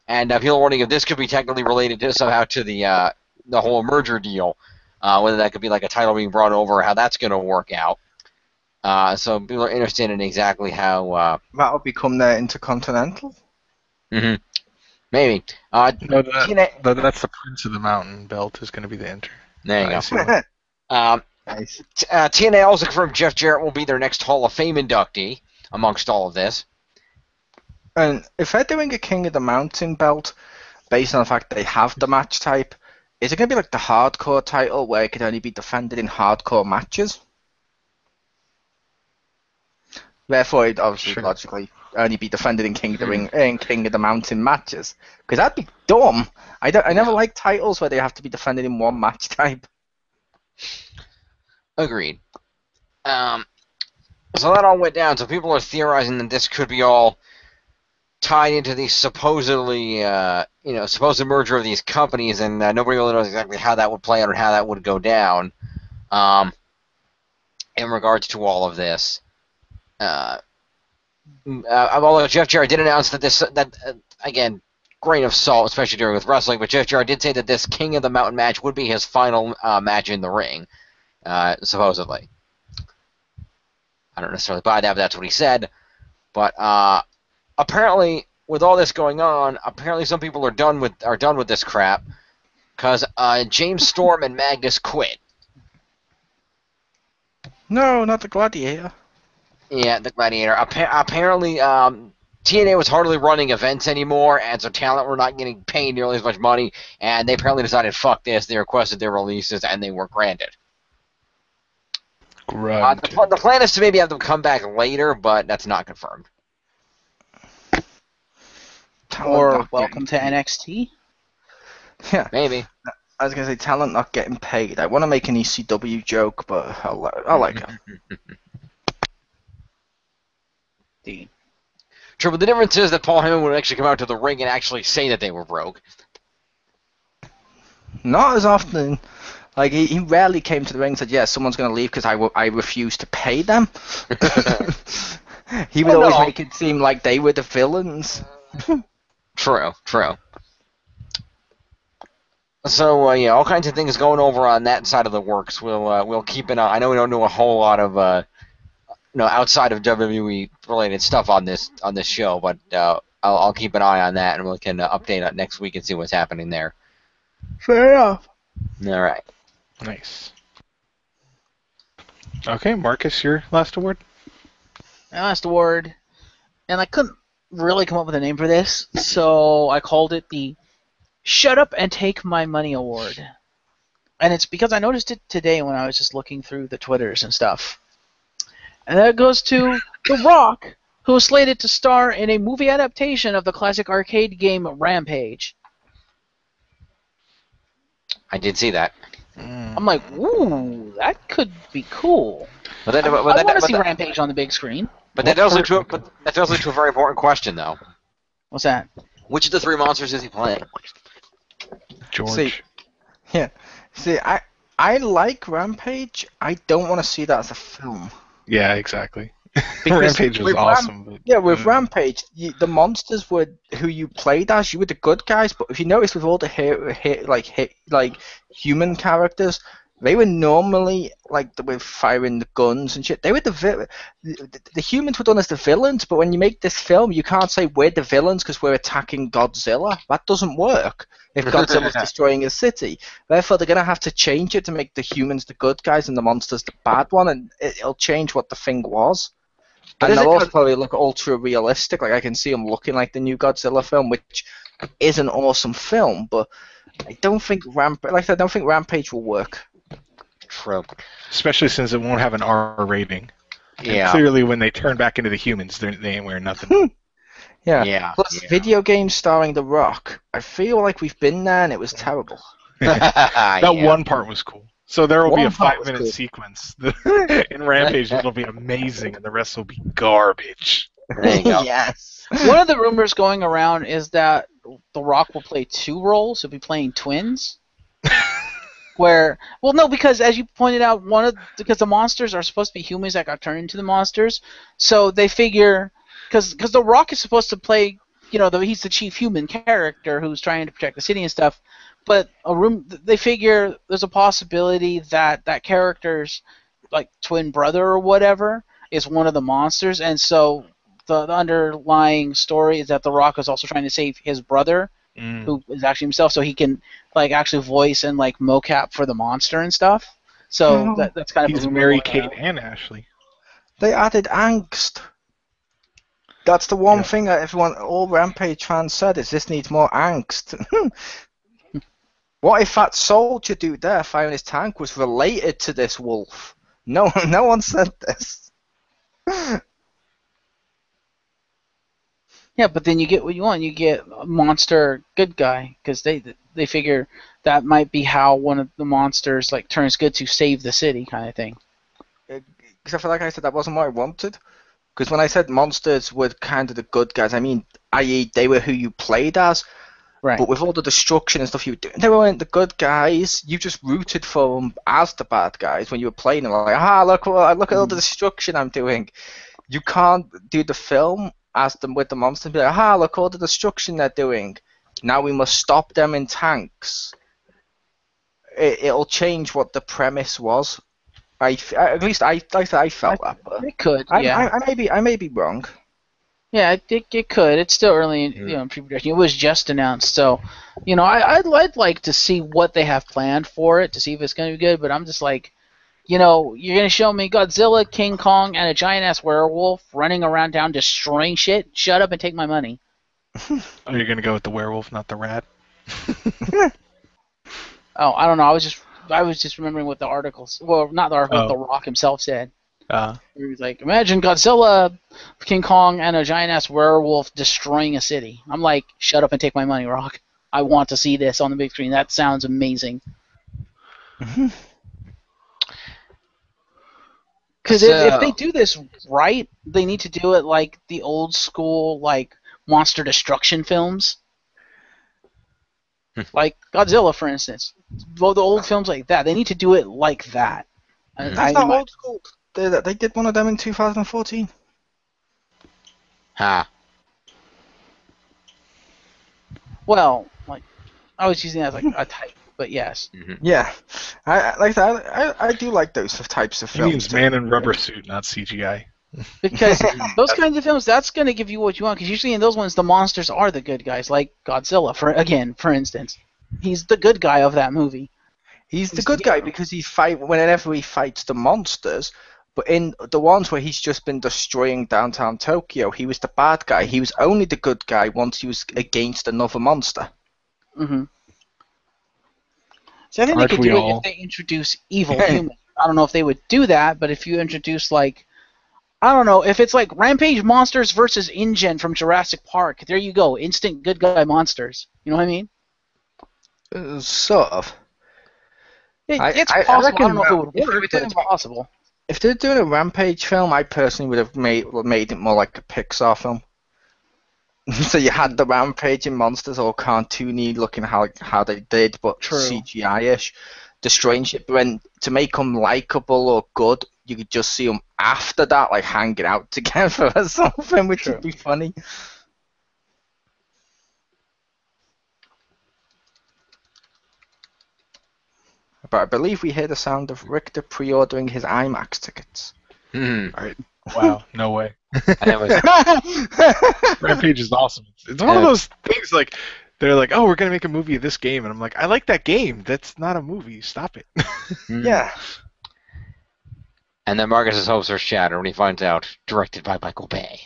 And people are wondering if this could be technically related somehow to the whole merger deal, whether that could be like a title being brought over, or how that's going to work out. So people are interested in exactly how. That'll become their Intercontinental. Mm-hmm. Maybe. No, TNA, that's the Prince of the Mountain belt is going to be the Inter. there you go. I see that. Nice. TNA also confirmed Jeff Jarrett will be their next Hall of Fame inductee, amongst all of this. And if they're doing a King of the Mountain belt, based on the fact they have the match type, is it going to be like the hardcore title where it can only be defended in hardcore matches? Therefore, it obviously logically only be defended in King of the Ring, in King of the Mountain matches. Because that'd be dumb. I never like titles where they have to be defended in one match type. Agreed. So that all went down. So people are theorizing that this could be all tied into the supposedly, supposed merger of these companies, and nobody really knows exactly how that would play out or how that would go down. In regards to all of this, although Jeff Jarrett did announce that again, grain of salt, especially during with wrestling, but Jeff Jarrett did say that this King of the Mountain match would be his final match in the ring, supposedly. I don't necessarily buy that, but that's what he said. But apparently, with all this going on, apparently some people are done with this crap, because James Storm and Magnus quit. No, not the Gladiator. Yeah, the Gladiator. Apparently, TNA was hardly running events anymore, and so talent were not getting paid nearly as much money, and they apparently decided, fuck this, they requested their releases, and they were granted. The plan is to maybe have them come back later, but that's not confirmed. Or welcome to NXT. Yeah, maybe. I was going to say talent not getting paid. I want to make an ECW joke, but I like it. True, but the difference is that Paul Heyman would actually come out to the ring and actually say that they were broke. Not as often. Like, he rarely came to the ring and said, yeah, someone's going to leave because I refuse to pay them. He would always make it seem like they were the villains. True. So, yeah, all kinds of things going over on that side of the works. We'll keep an eye. I know we don't do a whole lot of outside of WWE related stuff on this show, but I'll keep an eye on that, and we can update on next week and see what's happening there. Fair enough. All right. Nice. Okay, Marcus, your last award? My last award, and I couldn't really come up with a name for this, so I called it the Shut Up and Take My Money Award. And it's because I noticed it today when I was just looking through the Twitters and stuff. And that goes to The Rock, who was slated to star in a movie adaptation of the classic arcade game Rampage. I did see that. I'm like, ooh, that could be cool. I want to see Rampage on the big screen. But that does lead to a very important question, though. What's that? Which of the three monsters is he playing? George. See, I like Rampage. I don't want to see that as a film. Yeah, exactly. Because Rampage was awesome. With Rampage, the monsters were who you played as. You were the good guys, but if you notice, with all the human characters, They were normally like with firing the guns and shit. They were the humans were done as the villains, but when you make this film, you can't say we're the villains because we're attacking Godzilla. That doesn't work if Godzilla's destroying a city. Therefore, they're gonna have to change it to make the humans the good guys and the monsters the bad one, and it'll change what the thing was. But And is they'll it also probably look ultra realistic. Like I can see them looking like the new Godzilla film, which is an awesome film, but I don't think I don't think Rampage will work. True. Especially since it won't have an R rating. Yeah. And clearly, when they turn back into the humans, they ain't wearing nothing. Yeah. Plus, video games starring The Rock. I feel like we've been there, and it was terrible. That one part was cool. So there will be a One part was 5-minute cool. sequence in Rampage. It'll be amazing, and the rest will be garbage. There you go. Yes. One of the rumors going around is that The Rock will play two roles. He'll be playing twins. Because as you pointed out, because the monsters are supposed to be humans that got turned into the monsters, so they figure because The Rock is supposed to play, he's the chief human character who's trying to protect the city and stuff. But they figure there's a possibility that character's like twin brother or whatever is one of the monsters, and so the underlying story is that The Rock is also trying to save his brother, who is actually himself, so he can like actually voice and like mocap for the monster and stuff. So that's kind of He's a rumor Mary going Kate around. and Ashley. They added angst. That's the one thing that all Rampage fans said is this needs more angst. What if that soldier dude there firing his tank was related to this wolf? No one said this. Yeah, but then you get what you want. You get a monster good guy because they figure that might be how one of the monsters like turns good to save the city, kind of thing. Because I feel like I said that wasn't what I wanted. Because when I said monsters were kind of the good guys, I mean, i.e. they were who you played as. Right. But with all the destruction and stuff you were doing, they weren't the good guys. You just rooted for them as the bad guys when you were playing them. Like, look at all the destruction I'm doing. You can't do the film as them with the monsters and be like, look all the destruction they're doing. Now we must stop them in tanks. It'll change what the premise was. At least I felt that. But It could. Yeah. I may be wrong. Yeah, it could. It's still early in pre-production. It was just announced, so I'd like to see what they have planned for it to see if it's going to be good. But I'm just like, you're going to show me Godzilla, King Kong, and a giant ass werewolf running around town destroying shit. Shut up and take my money. Oh, you're going to go with the werewolf, not the rat? Oh, I don't know. I was just remembering what the articles. Well, not the article. What The Rock himself said. He was like, imagine Godzilla, King Kong, and a giant-ass werewolf destroying a city. I'm like, shut up and take my money, Rock. I want to see this on the big screen. That sounds amazing. Because if they do this right, they need to do it like the old school, like, monster destruction films. Like Godzilla, for instance. The old films like that. They need to do it like that. That's not old school. They did one of them in 2014. Well, like I was using that as like a type, but yes. Yeah, I do like those types of He films. means man in rubber suit, not CGI. Because those kinds of films, that's going to give you what you want. Because usually in those ones, the monsters are the good guys, like Godzilla. For instance, he's the good guy of that movie. He's the good guy because whenever he fights the monsters. But in the ones where he's just been destroying downtown Tokyo, he was the bad guy. He was only the good guy once he was against another monster. Mm-hmm. So I think they could do it if they introduce evil humans. I don't know if they would do that, but if you introduce like, I don't know, if it's like Rampage monsters versus InGen from Jurassic Park, there you go, instant good guy monsters. You know what I mean? Sort of. It's possible. I don't know if it would work, but it's possible. If they're doing a Rampage film, I personally would have made it more like a Pixar film. So you had the rampaging monsters all cartoony looking how they did, but CGI-ish. Destroying shit. But then to make them likable or good, you could just see them after that, like hanging out together or something, which would be funny. but I believe we hear the sound of Richter pre-ordering his IMAX tickets. Hmm. All right. Wow. No way. That was Rampage is awesome. It's one of those things like they're like, oh, we're gonna make a movie of this game, and I'm like, I like that game. That's not a movie. Stop it. Yeah. And then Marcus's hopes are shattered when he finds out directed by Michael Bay.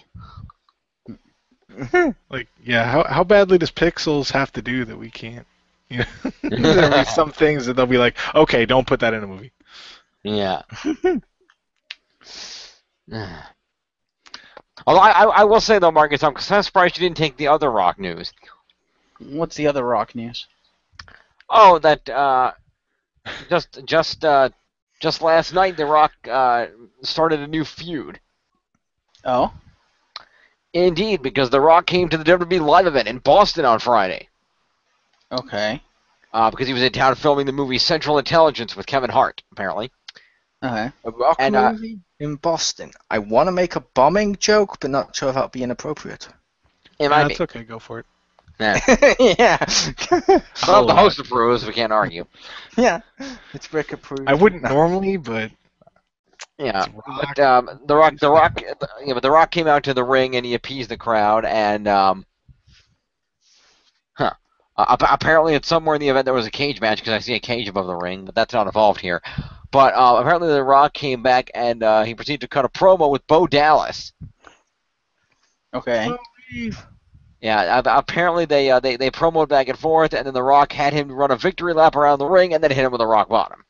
Like, yeah, how badly does Pixels have to do that we can't? You know, there'll be some things that they'll be like, okay, don't put that in a movie. Yeah. Although I will say though, Marcus, I'm kind of surprised you didn't take the other Rock news. What's the other Rock news? Oh, that just last night, The Rock started a new feud. Oh? Indeed, because The Rock came to the WWE live event in Boston on Friday. Okay. Because he was in town filming the movie Central Intelligence with Kevin Hart, apparently. Okay. A Rock And, movie in Boston. I want to make a bombing joke, but not sure if that'll be inappropriate. It might be. That's okay. Go for it. Yeah. Yeah. Well, the host approves. We can't argue. Yeah. It's Rick approved. I wouldn't normally, but Yeah, It's Rock. but but The Rock came out to the ring and he appeased the crowd, and apparently it's somewhere in the event there was a cage match because I see a cage above the ring, but that's not involved here. But apparently The Rock came back and he proceeded to cut a promo with Bo Dallas. Okay. Yeah, apparently they promoed back and forth, and then The Rock had him run a victory lap around the ring and then hit him with a rock bottom.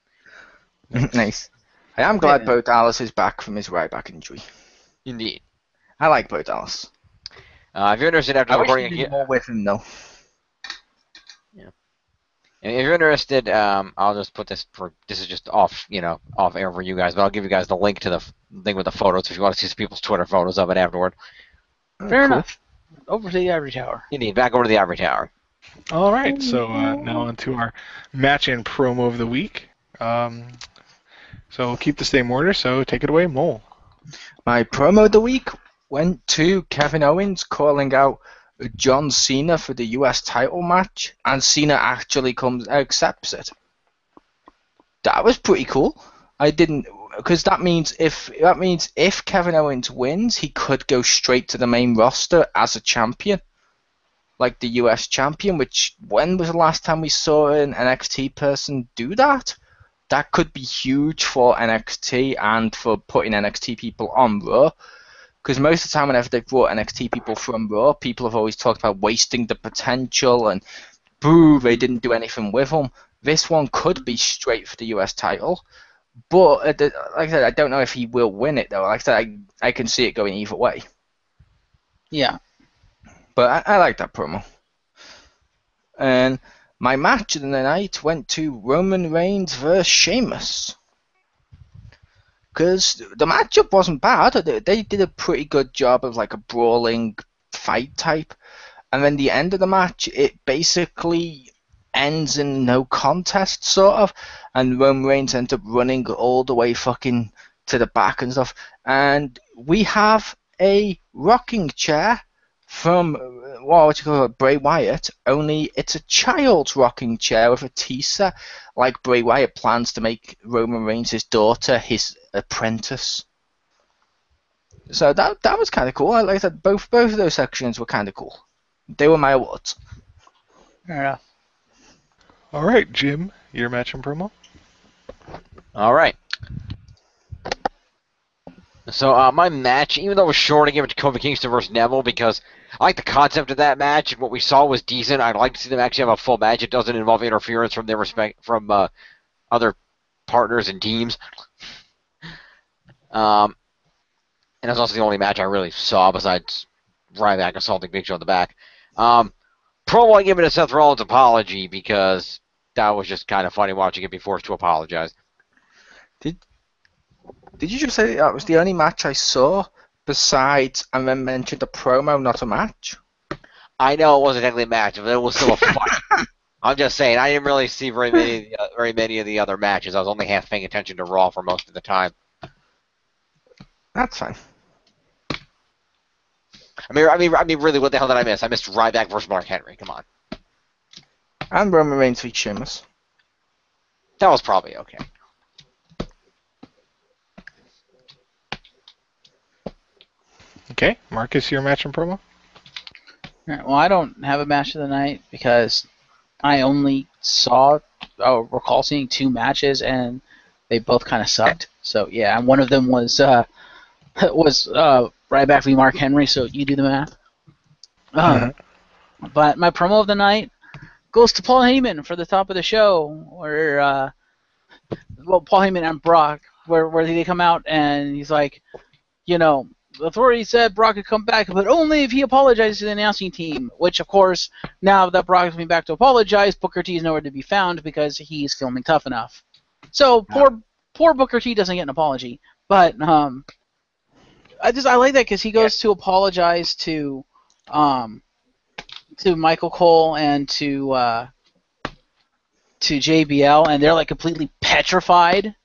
Nice. I am glad Yeah. Bo Dallas is back from his right back injury. Indeed. I like Bo Dallas. If you're interested after I wish recording we it, did more with him though. if you're interested, I'll just put this is just off air for you guys, but I'll give you guys the link to the thing with the photos if you want to see some people's Twitter photos of it afterward. Fair enough. Over to the Ivory Tower. Indeed, back over to the Ivory Tower. All right. So now on to our match and promo of the week. So we'll keep the same order. So take it away, Mole. My promo of the week went to Kevin Owens calling out John Cena for the US title match, and Cena actually accepts it. That was pretty cool. I didn't, because that means if Kevin Owens wins, he could go straight to the main roster as a champion, like the US champion. Which, when was the last time we saw an NXT person do that? That could be huge for NXT and for putting NXT people on Raw. Because most of the time, whenever they've brought NXT people from Raw, people have always talked about wasting the potential and, boo, they didn't do anything with them. This one could be straight for the US title. But, like I said, I don't know if he will win it, though. Like I said, I can see it going either way. Yeah. But I like that promo. And my match of the night went to Roman Reigns versus Sheamus. Because the matchup wasn't bad. They did a pretty good job of like a brawling fight type. And then the end of the match, it basically ends in no contest, sort of. And Roman Reigns ends up running all the way fucking to the back and stuff. And we have a rocking chair from, Bray Wyatt, only it's a child's rocking chair with a teaser, like Bray Wyatt plans to make Roman Reigns' daughter his apprentice. So that was kind of cool. I like that both of those sections were kind of cool. They were my awards. Fair enough. All right, Jim, your match and promo. All right. So my match, even though it was short, I gave it to Kofi Kingston versus Neville because I like the concept of that match, and what we saw was decent. I'd like to see them actually have a full match. It doesn't involve interference from other partners and teams. And that's also the only match I really saw besides Ryback assaulting Big Show in the back. Promo, I give it a Seth Rollins apology because that was just kind of funny watching it be forced to apologize. Did you just say that was the only match I saw besides, and then mentioned a promo, not a match? I know it wasn't exactly a match, but it was still a fight. I'm just saying, I didn't really see very many of the other matches. I was only half paying attention to Raw for most of the time. That's fine. I mean, really, what the hell did I miss? I missed Ryback versus Mark Henry. Come on. And Roman Reigns v. Sheamus. That was probably okay. Okay, Marcus, your match and promo? Alright, well, I don't have a match of the night because I only recall seeing 2 matches, and they both kind of sucked. So yeah, and one of them was Ryback v Mark Henry. So you do the math. But my promo of the night goes to Paul Heyman for the top of the show, where Paul Heyman and Brock, where they come out and he's like, the authority said Brock could come back, but only if he apologizes to the announcing team. Which, of course, now that Brock is coming back to apologize, Booker T is nowhere to be found because he's filming Tough Enough. So poor Booker T doesn't get an apology. But I like that because he goes to apologize to Michael Cole and to JBL, and they're like completely petrified.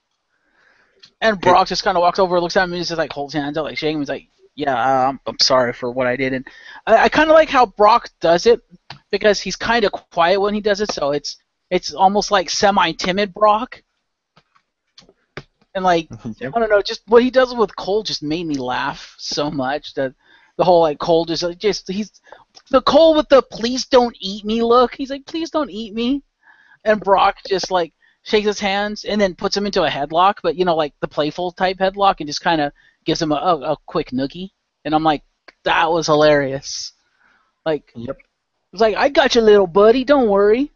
And Brock just kind of walks over, looks at him, and just like holds hands out, like shaking him. He's like, "Yeah, I'm sorry for what I did." And I kind of like how Brock does it because he's kind of quiet when he does it, so it's almost like semi-timid Brock. And like I don't know, just what he does with Cole just made me laugh so much. That the whole like Cole he's the Cole with the "please don't eat me" look. He's like, "Please don't eat me," and Brock just like shakes his hands and then puts him into a headlock, but like the playful type headlock, and just kind of gives him a quick noogie. And I'm like, that was hilarious. Like, Yep. It's like, "I got you, little buddy. Don't worry."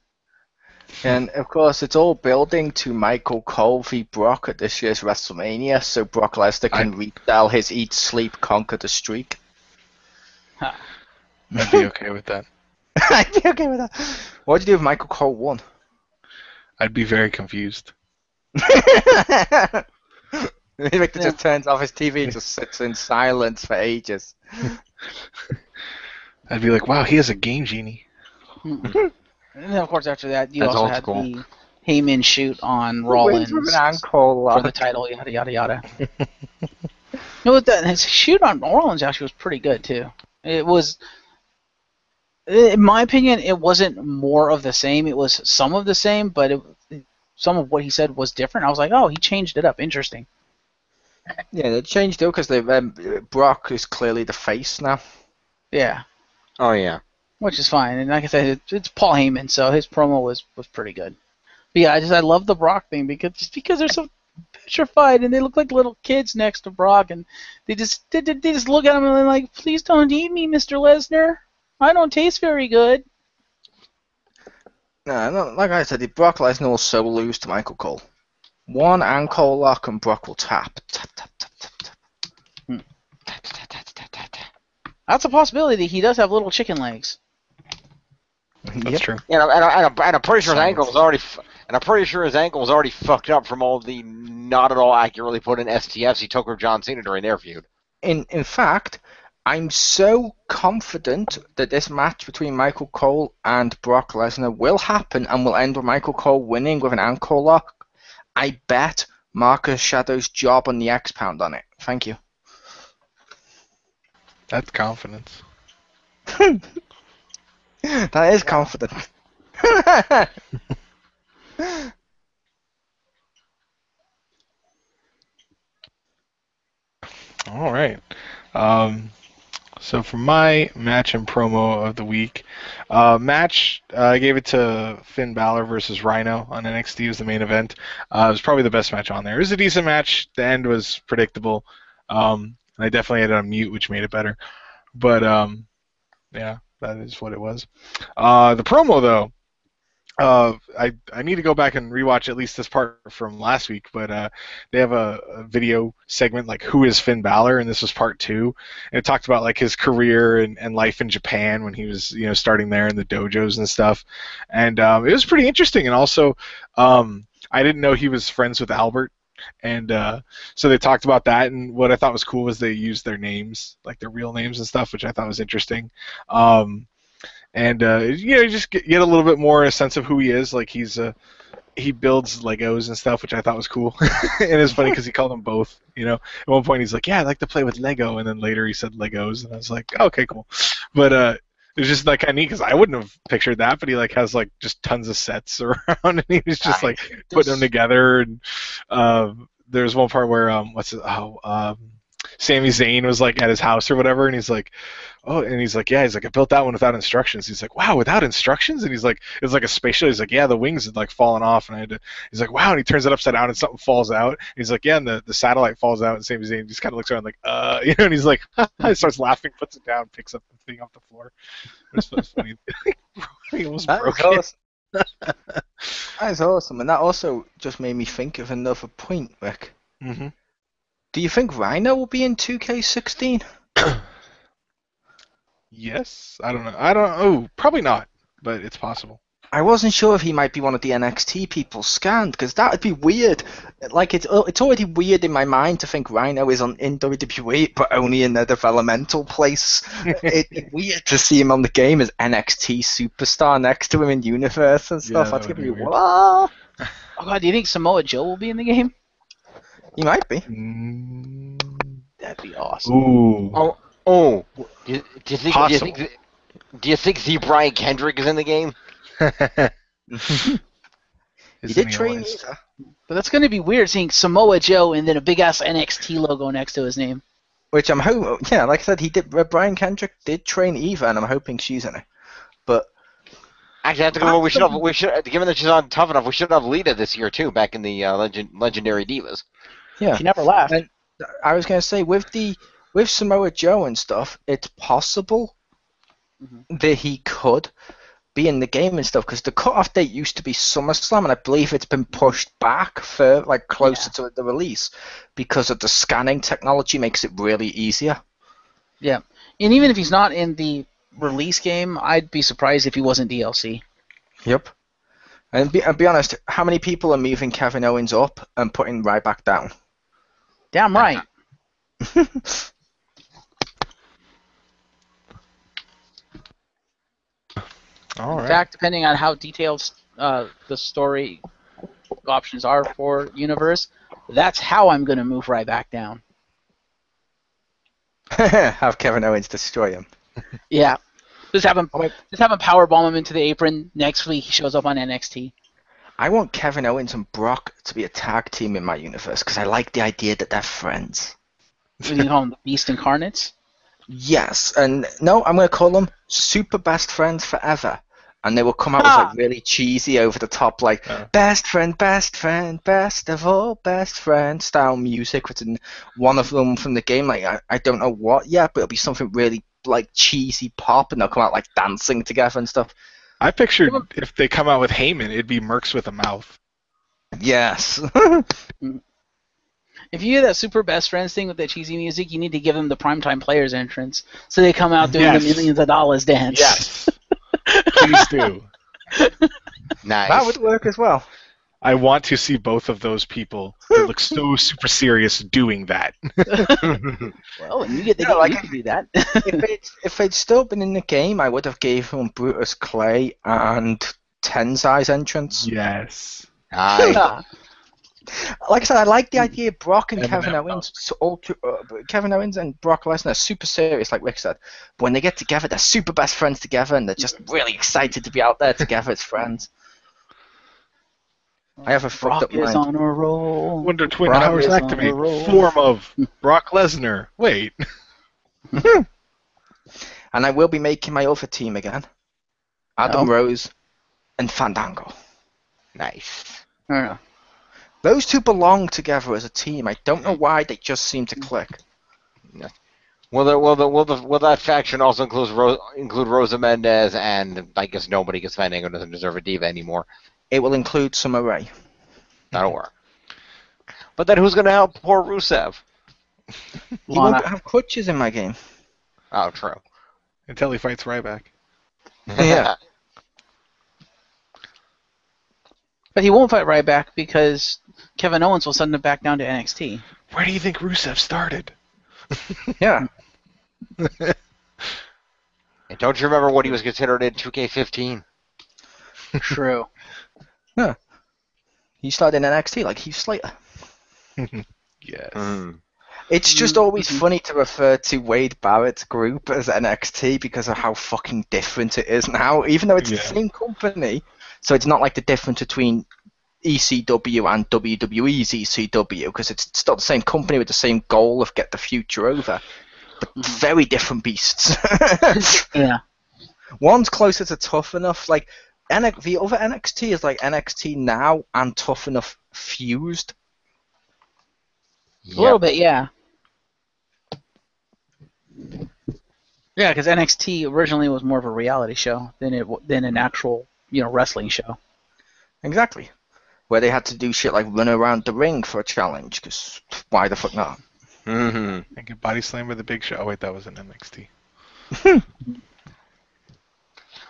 And of course, it's all building to Michael Cole v Brock at this year's WrestleMania, so Brock Lesnar can retell his eat, sleep, conquer the streak. I'd be okay with that. I'd be okay with that. What do you do if Michael Cole won? I'd be very confused. Victor just turns off his TV and just sits in silence for ages. I'd be like, wow, he has a game genie. And then, of course, after that, you That's also old had school. the Heyman shoot on Rollins With an ankle for lock. the title, yada, yada, yada. His shoot on Rollins actually was pretty good, too. It was, in my opinion, it wasn't more of the same. It was some of the same, but some of what he said was different. I was like, oh, he changed it up. Interesting. Yeah, they changed it because Brock is clearly the face now. Yeah. Oh yeah. Which is fine. And like I said, it's Paul Heyman, so his promo was pretty good. But yeah, I love the Brock thing because they're so petrified and they look like little kids next to Brock, and they just look at him and they're like, "Please don't eat me, Mr. Lesnar. I don't taste very good." No, like I said, Brock Lesnar will so lose to Michael Cole. One ankle lock and Brock will tap. Tap, tap, tap, tap, tap. That's a possibility. He does have little chicken legs. That's true. And I'm pretty sure his ankle was already. And I'm pretty sure his ankle was already fucked up from all the not at all accurately put in STFs he took with John Cena during their feud. In fact, I'm so confident that this match between Michael Cole and Brock Lesnar will happen and will end with Michael Cole winning with an ankle lock. I bet Marcus Shadow's job on the X-Pound on it. Thank you. That's confidence. That is confident. All right. So for my match and promo of the week, I gave it to Finn Balor versus Rhino on NXT. It was the main event. It was probably the best match on there. It was a decent match. The end was predictable. And I definitely had it on mute, which made it better. But yeah, that is what it was. The promo though. I need to go back and rewatch at least this part from last week, but they have a video segment like "Who is Finn Balor?" and this was part 2, and it talked about like his career and life in Japan when he was starting there in the dojos and stuff, and it was pretty interesting. And also, I didn't know he was friends with Albert, and so they talked about that. And what I thought was cool was they used their names, like their real names and stuff, which I thought was interesting. And you just get a little bit more a sense of who he is. Like he builds Legos and stuff, which I thought was cool. And it's funny because he called them both. At one point he's like, "Yeah, I like to play with Lego," and then later he said Legos, and I was like, "Okay, cool." But It's just like kind of neat because I wouldn't have pictured that, but he like has like just tons of sets around, and he was just like putting them together. And there's one part where Sami Zayn was like at his house or whatever, and he's like, oh, and he's like, yeah, he's like, I built that one without instructions. He's like, wow, without instructions? And he's like, it's like a space shuttle. He's like, yeah, the wings had like fallen off, and I had to. He's like, wow, and he turns it upside down, and something falls out. And he's like, yeah, and the satellite falls out, and Sami Zayn just kind of looks around like, and he's like, he starts laughing, puts it down, picks up the thing off the floor. It's funny. He almost broke it. That is awesome, and that also just made me think of another point, Rick. Mm-hmm. Do you think Rhino will be in 2K16? Yes, I don't know. Oh, probably not, but it's possible. I wasn't sure if he might be one of the NXT people scanned, because that would be weird. Like, it's already weird in my mind to think Rhino is in WWE, but only in a developmental place. It'd be weird to see him on the game as NXT superstar next to him in universe and stuff. Yeah, That's that gonna be would be weird. What? Oh god, do you think Samoa Joe will be in the game? He might be. That'd be awesome. Ooh. Oh. Do you think? Possible. Do you think the Brian Kendrick is in the game? He did train either. But that's going to be weird seeing Samoa Joe and then a big ass NXT logo next to his name. Which I'm hoping, yeah, like I said, he did. Brian Kendrick did train Eva, and I'm hoping she's in it. But Actually, I have to go. We should. Given that she's on Tough Enough, we should have Lita this year too, back in the Legendary Divas. yeah, She never left. And I was gonna say with Samoa Joe and stuff, it's possible that he could be in the game and stuff, because the cutoff date used to be SummerSlam, and I believe it's been pushed back for like closer to the release because of the scanning technology makes it really easier. Yeah, and even if he's not in the release game, I'd be surprised if he wasn't DLC. Yep. And be honest, how many people are moving Kevin Owens up and putting Ryback down? Damn right. All In right. fact, depending on how detailed the story options are for Universe, that's how I'm going to move Ryback down. Have Kevin Owens destroy him. Yeah. Just have him powerbomb him into the apron. Next week he shows up on NXT. I want Kevin Owens and Brock to be a tag team in my universe because I like the idea that they're friends. What do you call them? The Beast Incarnates? Yes, and no, I'm going to call them super best friends forever. And they will come out with like really cheesy, over the top, like best friend, best of all best friend style music. Written one of them from the game, like I don't know what yet, but it'll be something really like cheesy pop, and they'll come out like dancing together and stuff. I pictured if they come out with Heyman, it'd be Mercs with a mouth. Yes. If you hear that super best friends thing with that cheesy music, you need to give them the primetime players entrance, so they come out doing the millions of dollars dance. Yes. Please do. Nice. That would work as well. I want to see both of those people that look so super serious doing that. Well, when you get the Yeah, game, like you can do that. if they'd still been in the game, I would have gave them Brutus Clay and Tenzai's entrance. Yes. Nice. Like I said, I like the idea of Brock and Eminem Kevin Owens. Kevin Owens and Brock Lesnar are super serious, like Rick said. But when they get together, they're super best friends together, and they're just really excited to be out there together as friends. I have a fucked up Brock is mind. on a roll. Wonder Twin Brock powers is on activate. a roll. Form of Brock Lesnar. Wait. And I will be making my other team again. Adam Rose and Fandango. Nice. I don't know. Those two belong together as a team. I don't know why they just seem to click. Will that faction also include Rosa Mendez, and I guess nobody gets Fandango doesn't deserve a diva anymore. It will include Summer Rae. That'll work. But then who's going to help poor Rusev? He won't have crutches in my game. Oh, true. Until he fights Ryback. Yeah. But he won't fight Ryback because Kevin Owens will send him back down to NXT. Where do you think Rusev started? Yeah. And don't you remember what he was considered in 2K15? True. Yeah. He started in NXT like Heath Slater. Yes. And It's just always funny to refer to Wade Barrett's group as NXT because of how fucking different it is now, even though it's the same company. So it's not like the difference between ECW and WWE's ECW, because it's still the same company with the same goal of get the future over. But very different beasts. Yeah. One's closer to Tough Enough. Like, the other NXT is like NXT Now and Tough Enough fused. A little bit, yeah. Yeah, because NXT originally was more of a reality show than an actual, wrestling show. Exactly. Where they had to do shit like run around the ring for a challenge, because why the fuck not? And get body slammed with a Big Show. Oh wait, that was an NXT.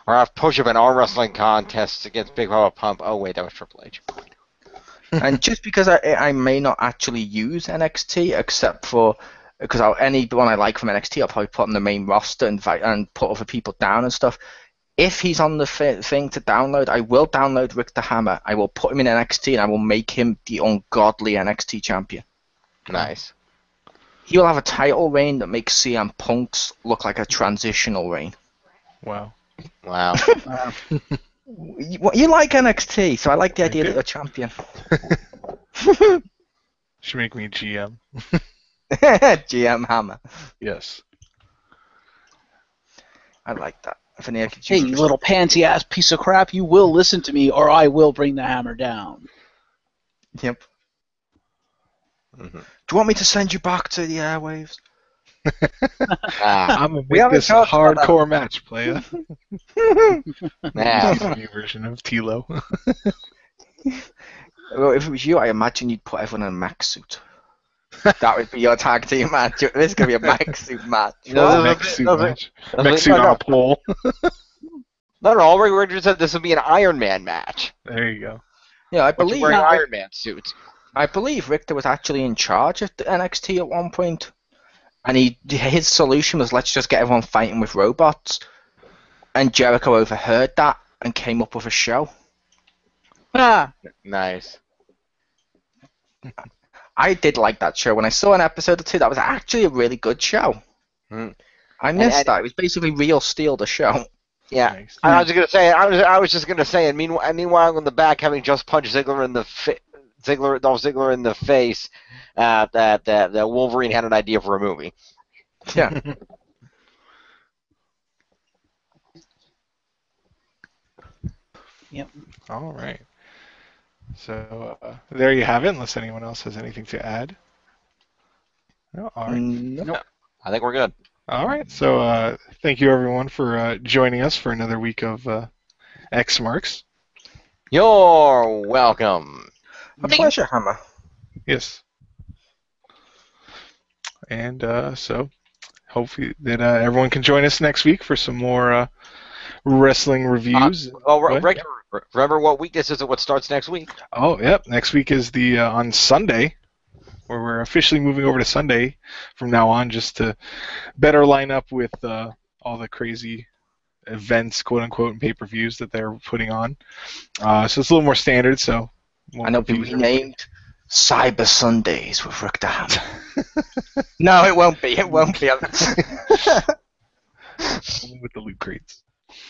Or have push-up and arm wrestling contests against Big Papa Pump. Oh wait, that was Triple H. And just because I may not actually use NXT, except for because anyone I like from NXT, I'll probably put on the main roster and put other people down and stuff. If he's on the thing to download, I will download Richter Hammer. I will put him in NXT and I will make him the ungodly NXT champion. Nice. He will have a title reign that makes CM Punk's look like a transitional reign. Wow. You like NXT, so I like the idea that you're a champion. Should make me GM. GM Hammer. Yes. I like that. Hey, you little pansy-ass piece of crap, you will listen to me or I will bring the hammer down. Yep. Do you want me to send you back to the airwaves? I'm gonna make this a hardcore match, player. New version of Tilo. Well, if it was you, I imagine you'd put everyone in a mech suit. That would be your tag team match. This is going to be a mech suit match. Mech suit match. Mech suit on a pole. No, we're just said this would be an Iron Man match. There you go. Yeah, I believe wearing Iron Man suits. I believe Richter was actually in charge of the NXT at one point, and his solution was let's just get everyone fighting with robots. And Jericho overheard that and came up with a show. Nice. I did like that show. When I saw an episode or two, that was actually a really good show. I missed that. It was basically Real Steel, the show. Yeah, Nice. I was gonna say. I was just gonna say. And meanwhile, in the back, having just punched Ziggler in the Dolph Ziggler in the face, that Wolverine had an idea for a movie. Yeah. Yep. All right. So there you have it. Unless anyone else has anything to add. No. All right. Nope. I think we're good. All right. So thank you everyone for joining us for another week of X-Marks. You're welcome. A pleasure, Hammer. Yes. And so hopefully that everyone can join us next week for some more wrestling reviews. Richter, remember what week this is and what starts next week? Oh, yep. Next week is the on Sunday, where we're officially moving over to Sunday from now on, just to better line up with all the crazy events, quote unquote, and pay-per-views that they're putting on. So it's a little more standard. So And it'll be renamed Cyber Sundays with Richter Hammer. No, it won't be. It won't be. with the loot crates.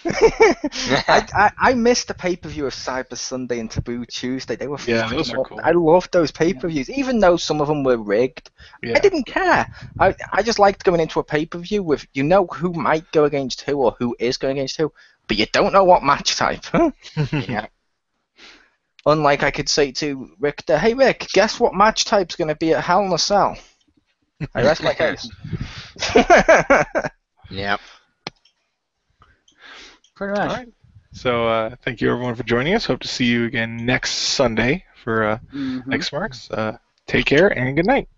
I missed the pay-per-view of Cyber Sunday and Taboo Tuesday. They were those are cool. I loved those pay-per-views, even though some of them were rigged. Yeah. I didn't care. I just liked going into a pay-per-view with who might go against who or who is going against who, but you don't know what match type. Yeah. Unlike I could say to Richter, hey Rick, guess what match type's going to be at Hell in a Cell? I rest my case. Yep. Pretty much. All right. So thank you everyone for joining us. Hope to see you again next Sunday for X-Marks. Take care and good night.